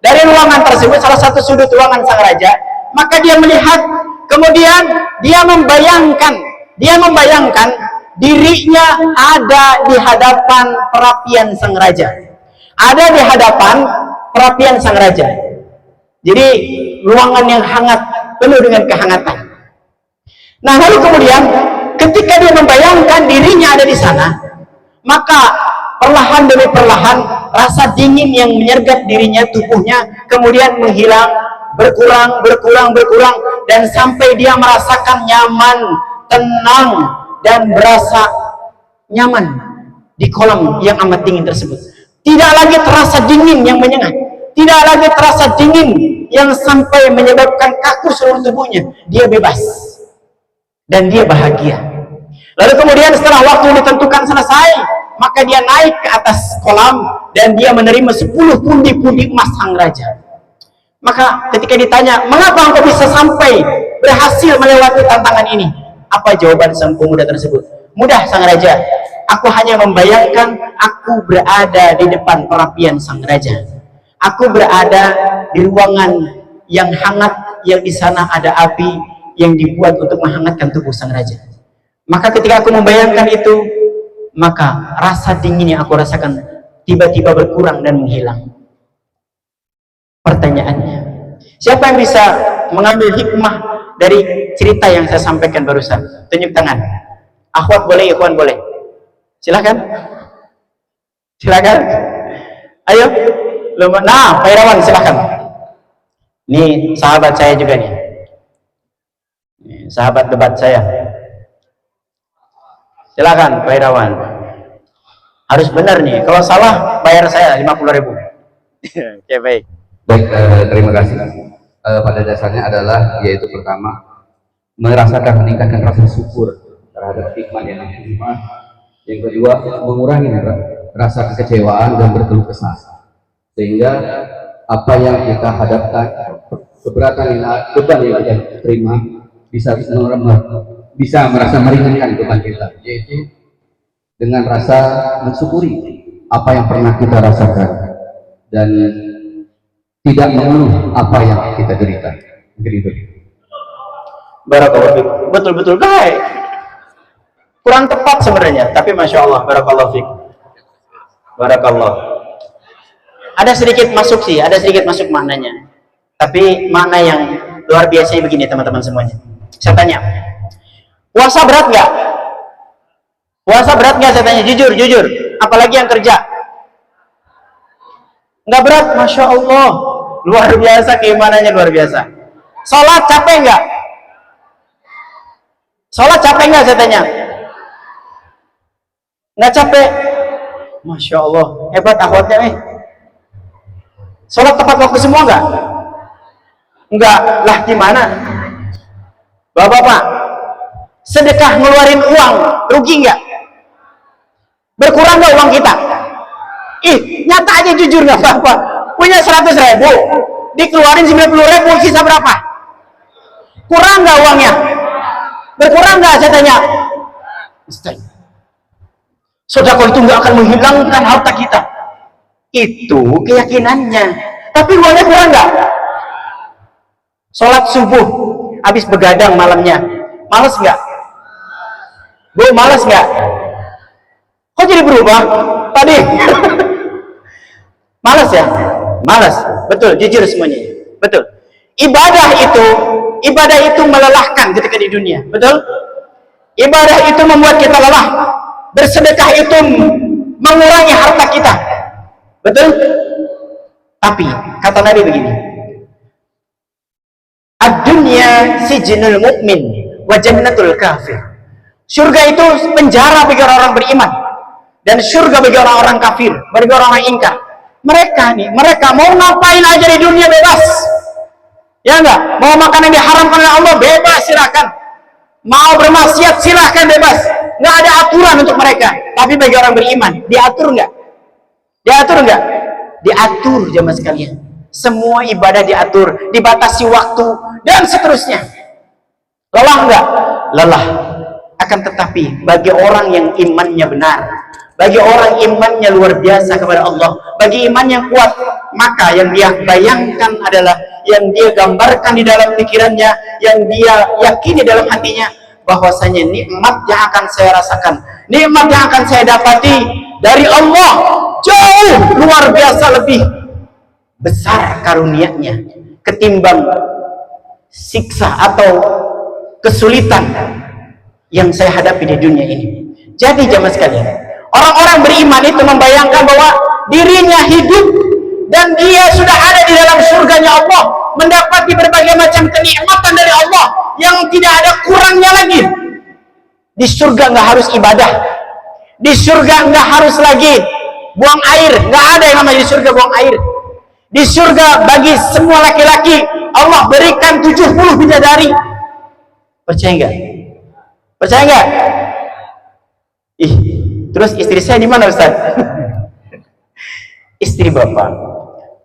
dari ruangan tersebut, salah satu sudut ruangan sang raja. Maka dia melihat, kemudian dia membayangkan dirinya ada di hadapan perapian sang raja. Jadi ruangan yang hangat, penuh dengan kehangatan. Nah, lalu kemudian ketika dia membayangkan dirinya ada di sana, maka perlahan demi perlahan rasa dingin yang menyergap dirinya, tubuhnya kemudian menghilang, berkurang, dan sampai dia merasakan nyaman, tenang, dan berasa nyaman di kolam yang amat dingin tersebut. Tidak lagi terasa dingin yang menyengat, tidak lagi terasa dingin yang sampai menyebabkan kaku seluruh tubuhnya. Dia bebas dan dia bahagia. Lalu kemudian setelah waktu yang ditentukan selesai, maka dia naik ke atas kolam dan dia menerima 10 pundi-pundi emas sang raja. Maka ketika ditanya, mengapa engkau bisa sampai berhasil melewati tantangan ini? Apa jawaban sang pemuda tersebut? Mudah, sang raja. Aku hanya membayangkan aku berada di depan perapian sang raja. Aku berada di ruangan yang hangat, yang di sana ada api yang dibuat untuk menghangatkan tubuh sang raja. Maka ketika aku membayangkan itu, maka rasa dingin yang aku rasakan tiba-tiba berkurang dan menghilang. pertanyaannya. Siapa yang bisa mengambil hikmah dari cerita yang saya sampaikan barusan? Tunjuk tangan. Akhwat boleh, ikhwan boleh. Silakan. Silakan. Ayo. Nah, Pak Irawan silakan. Ini sahabat saya juga nih. Sahabat debat saya. Silakan Pak Irawan. Harus benar nih. Kalau salah bayar saya 50.000. Oke, baik. Baik, terima kasih. Pada dasarnya adalah yaitu pertama merasakan meningkatkan rasa syukur terhadap hikmah yang diterima. Yang kedua mengurangi rasa kekecewaan dan berkeluh kesah, sehingga apa yang kita hadapkan, keberatan beban yang kita terima bisa merasa meringankan beban kita, yaitu dengan rasa mensyukuri apa yang pernah kita rasakan dan tidak mengeluh apa yang kita derita. Begitu. Barakallahu. Betul-betul baik. Kurang tepat sebenarnya, tapi masya Allah, barakallahu fiik. Barakallah. Ada sedikit masuk sih, ada sedikit masuk maknanya. Tapi makna yang luar biasa begini teman-teman semuanya. Saya tanya, puasa berat nggak? Puasa berat nggak? Saya tanya jujur. Apalagi yang kerja. Nggak berat, masya Allah. Luar biasa, keimanannya luar biasa. Sholat capek nggak? Sholat capek nggak? Saya tanya. Nggak capek. Masya Allah, hebat akhwatnya nih. Sholat tepat waktu semua nggak? Nggak. Lah gimana? Bapak-bapak, sedekah ngeluarin uang, rugi nggak? Berkurang nggak uang kita? Ih, nyata aja jujur nggak apa-apa. Punya 100.000, dikeluarin 90.000, sisa berapa? Kurang nggak uangnya? Berkurang nggak? Saya tanya. Sedekah itu nggak akan menghilangkan harta kita. Itu keyakinannya. Tapi uangnya kurang nggak? Sholat subuh, habis begadang malamnya, males nggak? Bu, males nggak? Kok jadi berubah tadi? Males ya? Males. Betul, jujur semuanya. Betul. Ibadah itu melelahkan ketika di dunia. Betul? Ibadah itu membuat kita lelah. Bersedekah itu mengurangi harta kita. Betul? Tapi kata Nabi begini, ad-dunya sijnul mu'min wa jannatul kafir. Surga itu penjara bagi orang-orang beriman dan surga bagi orang-orang kafir, bagi orang-orang ingkar. Mereka mau ngapain aja di dunia bebas. Ya enggak? Mau makan yang diharamkan oleh Allah bebas, silakan. Mau bermaksiat silakan, bebas. Nggak ada aturan untuk mereka. Tapi bagi orang beriman, diatur nggak? Diatur nggak? Diatur, jemaah sekalian. Semua ibadah diatur, dibatasi waktu dan seterusnya. Lelah nggak? Lelah. Akan tetapi bagi orang yang imannya benar, bagi orang imannya luar biasa kepada Allah, bagi iman yang kuat, maka yang dia bayangkan adalah, yang dia gambarkan di dalam pikirannya, yang dia yakini dalam hatinya, bahwasanya nikmat yang akan saya rasakan, nikmat yang akan saya dapati dari Allah jauh luar biasa lebih besar karunia-Nya ketimbang siksa atau kesulitan yang saya hadapi di dunia ini. Jadi jemaah sekalian, orang-orang beriman itu membayangkan bahwa dirinya hidup dan dia sudah ada di dalam surganya Allah, mendapati berbagai macam kenikmatan dari Allah yang tidak ada kurangnya lagi. Di surga nggak harus ibadah, di surga nggak harus lagi buang air, nggak ada yang namanya di surga buang air. Di surga bagi semua laki-laki Allah berikan 70 bidadari. Percaya nggak? Percaya nggak? Ih, terus istri saya di mana, Ustaz? Istri Bapak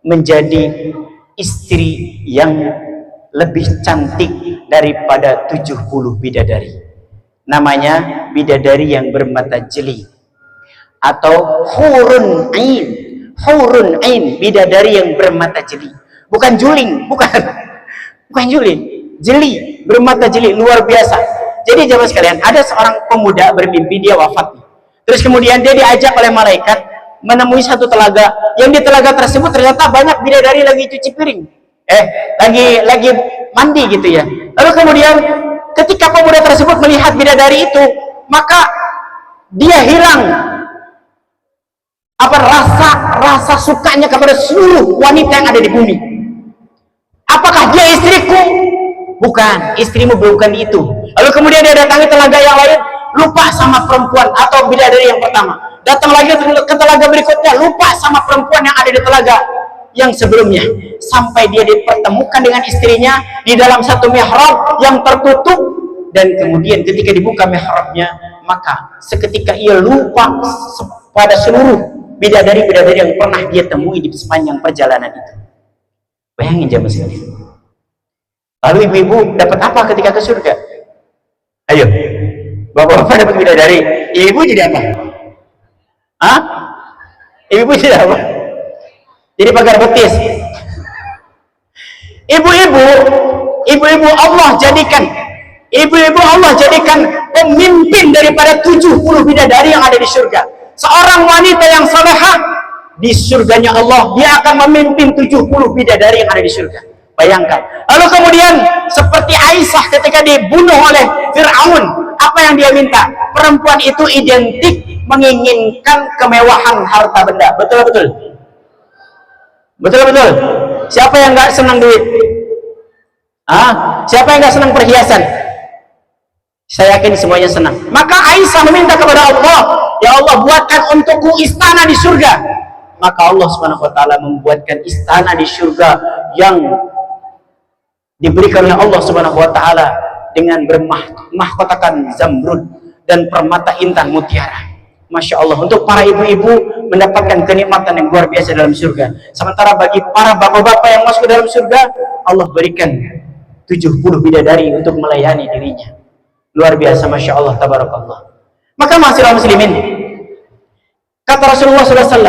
menjadi istri yang lebih cantik daripada 70 bidadari. Namanya bidadari yang bermata jeli atau hurun ain. Hurun ain, bidadari yang bermata jeli. Bukan juling, bukan juling. Jeli, bermata jeli, luar biasa. Jadi jemaah sekalian, ada seorang pemuda bermimpi dia wafat. Terus kemudian dia diajak oleh malaikat menemui satu telaga, yang di telaga tersebut ternyata banyak bidadari lagi cuci piring, lagi mandi gitu ya. Lalu kemudian ketika pemuda tersebut melihat bidadari itu, maka dia hilang rasa sukanya kepada seluruh wanita yang ada di bumi. Apakah dia istriku? Bukan, istrimu bukan itu. Lalu kemudian dia datangi telaga yang lain, lupa sama perempuan atau bidadari yang pertama. Datang lagi ke telaga berikutnya, lupa sama perempuan yang ada di telaga yang sebelumnya. Sampai dia dipertemukan dengan istrinya di dalam satu mihrab yang tertutup. Dan kemudian ketika dibuka mihrabnya, maka seketika ia lupa pada seluruh bidadari-bidadari yang pernah dia temui di sepanjang perjalanan itu. Bayangin jamaah sekalian. Lalu ibu-ibu dapat apa ketika ke surga? Ayo, bapak-bapak dapat bidadari, ibu jadi apa? Hah? Ibu jadi apa? Jadi pagar betis. Ibu-ibu Allah jadikan pemimpin daripada 70 bidadari yang ada di surga. Seorang wanita yang salehah di surganya Allah, dia akan memimpin 70 bidadari yang ada di surga. Bayangkan. Lalu kemudian seperti Aisyah ketika dibunuh oleh Fir'aun, apa yang dia minta? Perempuan itu identik menginginkan kemewahan harta benda. Betul-betul. Siapa yang nggak senang duit? Siapa yang nggak senang perhiasan? Saya yakin semuanya senang. Maka Aisyah meminta kepada Allah, ya Allah, buatkan untukku istana di surga. Maka Allah Subhanahu wa taala membuatkan istana di surga yang diberikan oleh Allah Subhanahu wa taala dengan bermahkotakan zamrud dan permata intan mutiara. Masya Allah, untuk para ibu-ibu mendapatkan kenikmatan yang luar biasa dalam surga. Sementara bagi para bapak-bapak yang masuk dalam surga, Allah berikan 70 bidadari untuk melayani dirinya. Luar biasa, Masya Allah, tabarakallah. Maka ma'asyiral muslimin, kata Rasulullah SAW,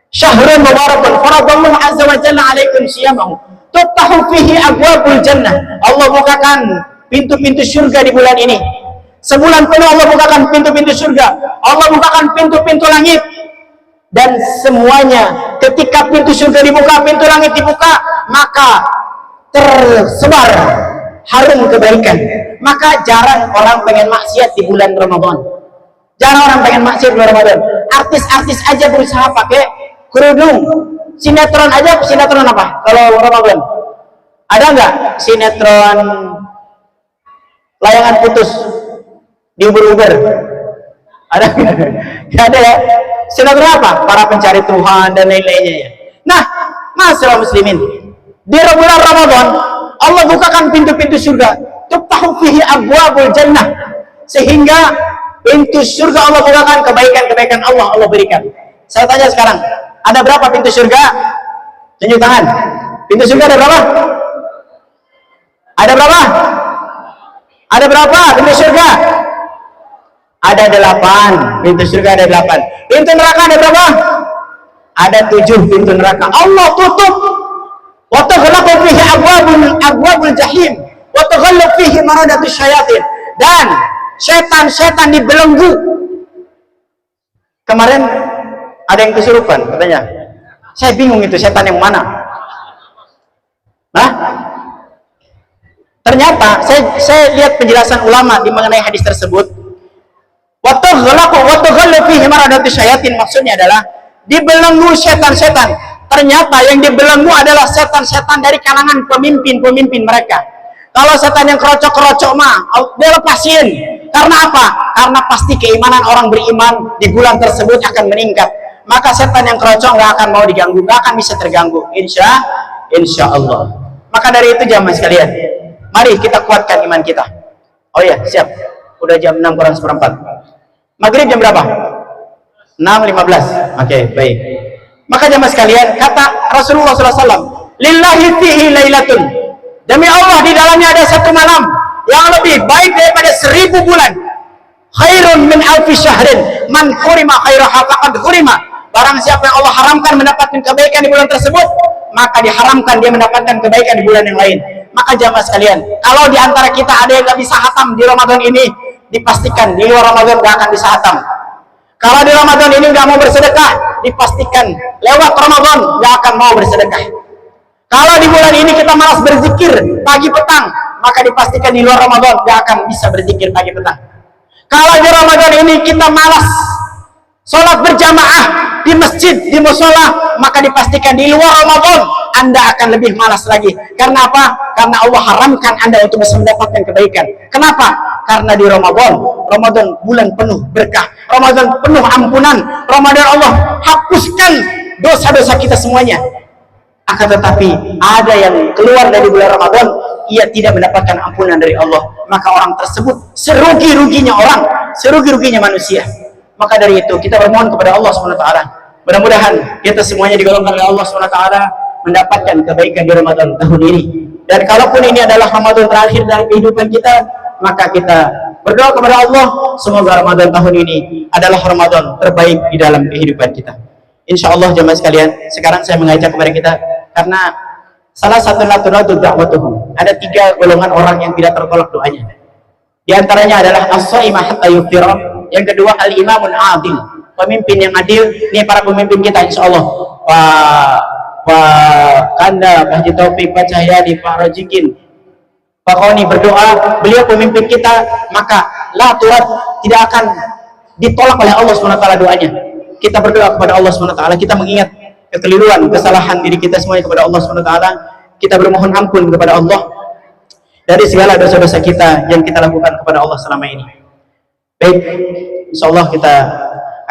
syahrun mubarakun faradallahu azza wa jalla alaikum siyamahu tuttahu fihi abwabul jannah. Allah bukakan pintu-pintu surga di bulan ini. Sebulan penuh Allah bukakan pintu-pintu surga, Allah bukakan pintu-pintu langit, dan semuanya ketika pintu surga dibuka, pintu langit dibuka, maka tersebar harum kebaikan. Maka jarang orang pengen maksiat di bulan Ramadan. Jarang orang pengen maksiat di bulan Ramadan. Artis-artis aja berusaha pakai kerudung. Sinetron aja, sinetron apa kalau Ramadan? Ada nggak sinetron layangan putus di Uber? Ada nggak? Nggak ada ya. Sinetron apa? Para pencari Tuhan dan lain-lainnya ya. Nah, masalah muslimin, di bulan Ramadan Allah bukakan pintu-pintu surga, tuttahu fihi abwabul jannah, sehingga pintu surga Allah bukakan, kebaikan-kebaikan Allah berikan. Saya tanya sekarang, ada berapa pintu surga? Tunjuk tangan. Pintu surga ada berapa? Ada berapa? Ada berapa pintu surga? Ada 8. Pintu surga ada 8. Pintu neraka ada berapa? Ada 7 pintu neraka. Allah tutup. Wa taghlaqu fihi abwabul jahim wa taghlaqu fihi maradatus syayatin. Dan setan-setan dibelenggu. Kemarin ada yang kesurupan katanya. Saya bingung itu setan yang mana? Nah, ternyata saya lihat penjelasan ulama di mengenai hadis tersebut. Wa taghlaqu fihi maradatus syayatin, maksudnya adalah dibelenggu setan-setan. Ternyata yang dibelenggu adalah setan-setan dari kalangan pemimpin-pemimpin mereka. Kalau setan yang kerocok-kerocok mah dia lepasin. Karena apa? Karena pasti keimanan orang beriman di bulan tersebut akan meningkat. Maka setan yang kerocok nggak akan mau diganggu, nggak akan bisa terganggu. Insya Allah. Maka dari itu jamaah sekalian, mari kita kuatkan iman kita. Oh ya, siap. Udah jam 6:04. Maghrib jam berapa? 6:15. Oke, baik. Maka jamaah sekalian, kata Rasulullah SAW, lillahi fihi lailatun, demi Allah di dalamnya ada satu malam yang lebih baik daripada 1000 bulan. Khairun min alfi syahrin, man hurima khairaha faqad hurima. Barang siapa yang Allah haramkan mendapatkan kebaikan di bulan tersebut, maka diharamkan dia mendapatkan kebaikan di bulan yang lain. Maka jamaah sekalian, kalau di antara kita ada yang gak bisa hatam di Ramadan ini, dipastikan di luar Ramadan gak akan bisa hatam. Kalau di Ramadan ini gak mau bersedekah, dipastikan lewat Ramadan nggak akan mau bersedekah. Kalau di bulan ini kita malas berzikir pagi petang, maka dipastikan di luar Ramadan nggak akan bisa berzikir pagi petang. Kalau di Ramadan ini kita malas sholat berjamaah di masjid, di musola, maka dipastikan di luar Ramadan Anda akan lebih malas lagi. Karena apa? Karena Allah haramkan Anda untuk bisa mendapatkan kebaikan. Kenapa? Karena di Ramadan bulan penuh berkah, Ramadan penuh ampunan, Ramadan Allah hapuskan dosa-dosa kita semuanya. Akan tetapi ada yang keluar dari bulan Ramadan, ia tidak mendapatkan ampunan dari Allah, maka orang tersebut serugi-ruginya orang, serugi-ruginya manusia. Maka dari itu kita bermohon kepada Allah SWT, mudah-mudahan kita semuanya digolongkan oleh Allah SWT mendapatkan kebaikan di Ramadan tahun ini. Dan kalaupun ini adalah Ramadan terakhir dari kehidupan kita, maka kita berdoa kepada Allah semoga Ramadan tahun ini adalah Ramadan terbaik di dalam kehidupan kita. Insya Allah jemaah sekalian, sekarang saya mengajak kepada kita, karena salah satu natural da'watuhum, ada 3 golongan orang yang tidak tertolak doanya. Di antaranya adalah as-shaimah hatta yuftira, yang kedua al-imamun adil, pemimpin yang adil. Ini para pemimpin kita insya Allah, Pak Kanda, Pak Haji Taufik, Pak Cahyadi, Pak Rajikin, Pak Koni berdoa, beliau pemimpin kita, maka la turat, tidak akan ditolak oleh Allah SWT doanya. Kita berdoa kepada Allah SWT, kita mengingat kekeliruan, kesalahan diri kita semuanya kepada Allah SWT, kita bermohon ampun kepada Allah dari segala dosa-dosa kita yang kita lakukan kepada Allah selama ini. Baik, insyaallah kita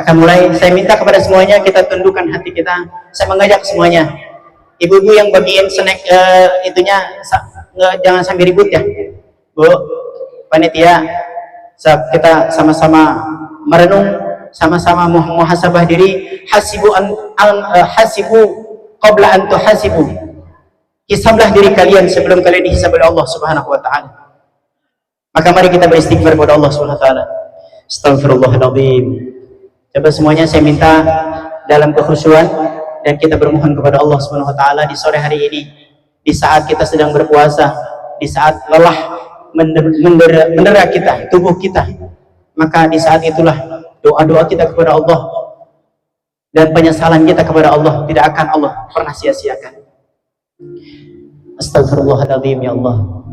akan mulai. Saya minta kepada semuanya kita tundukkan hati kita. Saya mengajak semuanya, ibu-ibu yang bagian snack jangan sambil ribut ya, Bu panitia. Kita sama-sama merenung, sama-sama muhasabah diri. Hasibu qabla an tuhasibu. Hisablah diri kalian sebelum kalian dihisab oleh Allah Subhanahu wa taala. Maka mari kita beristighfar kepada Allah Subhanahu wa taala. Astaghfirullahaladzim. Coba semuanya saya minta dalam kekhusyuan dan kita bermohon kepada Allah Subhanahu wa taala di sore hari ini, di saat kita sedang berpuasa, di saat lelah mendera kita, tubuh kita, maka di saat itulah doa-doa kita kepada Allah dan penyesalan kita kepada Allah tidak akan Allah pernah sia-siakan. Astaghfirullahaladzim ya Allah.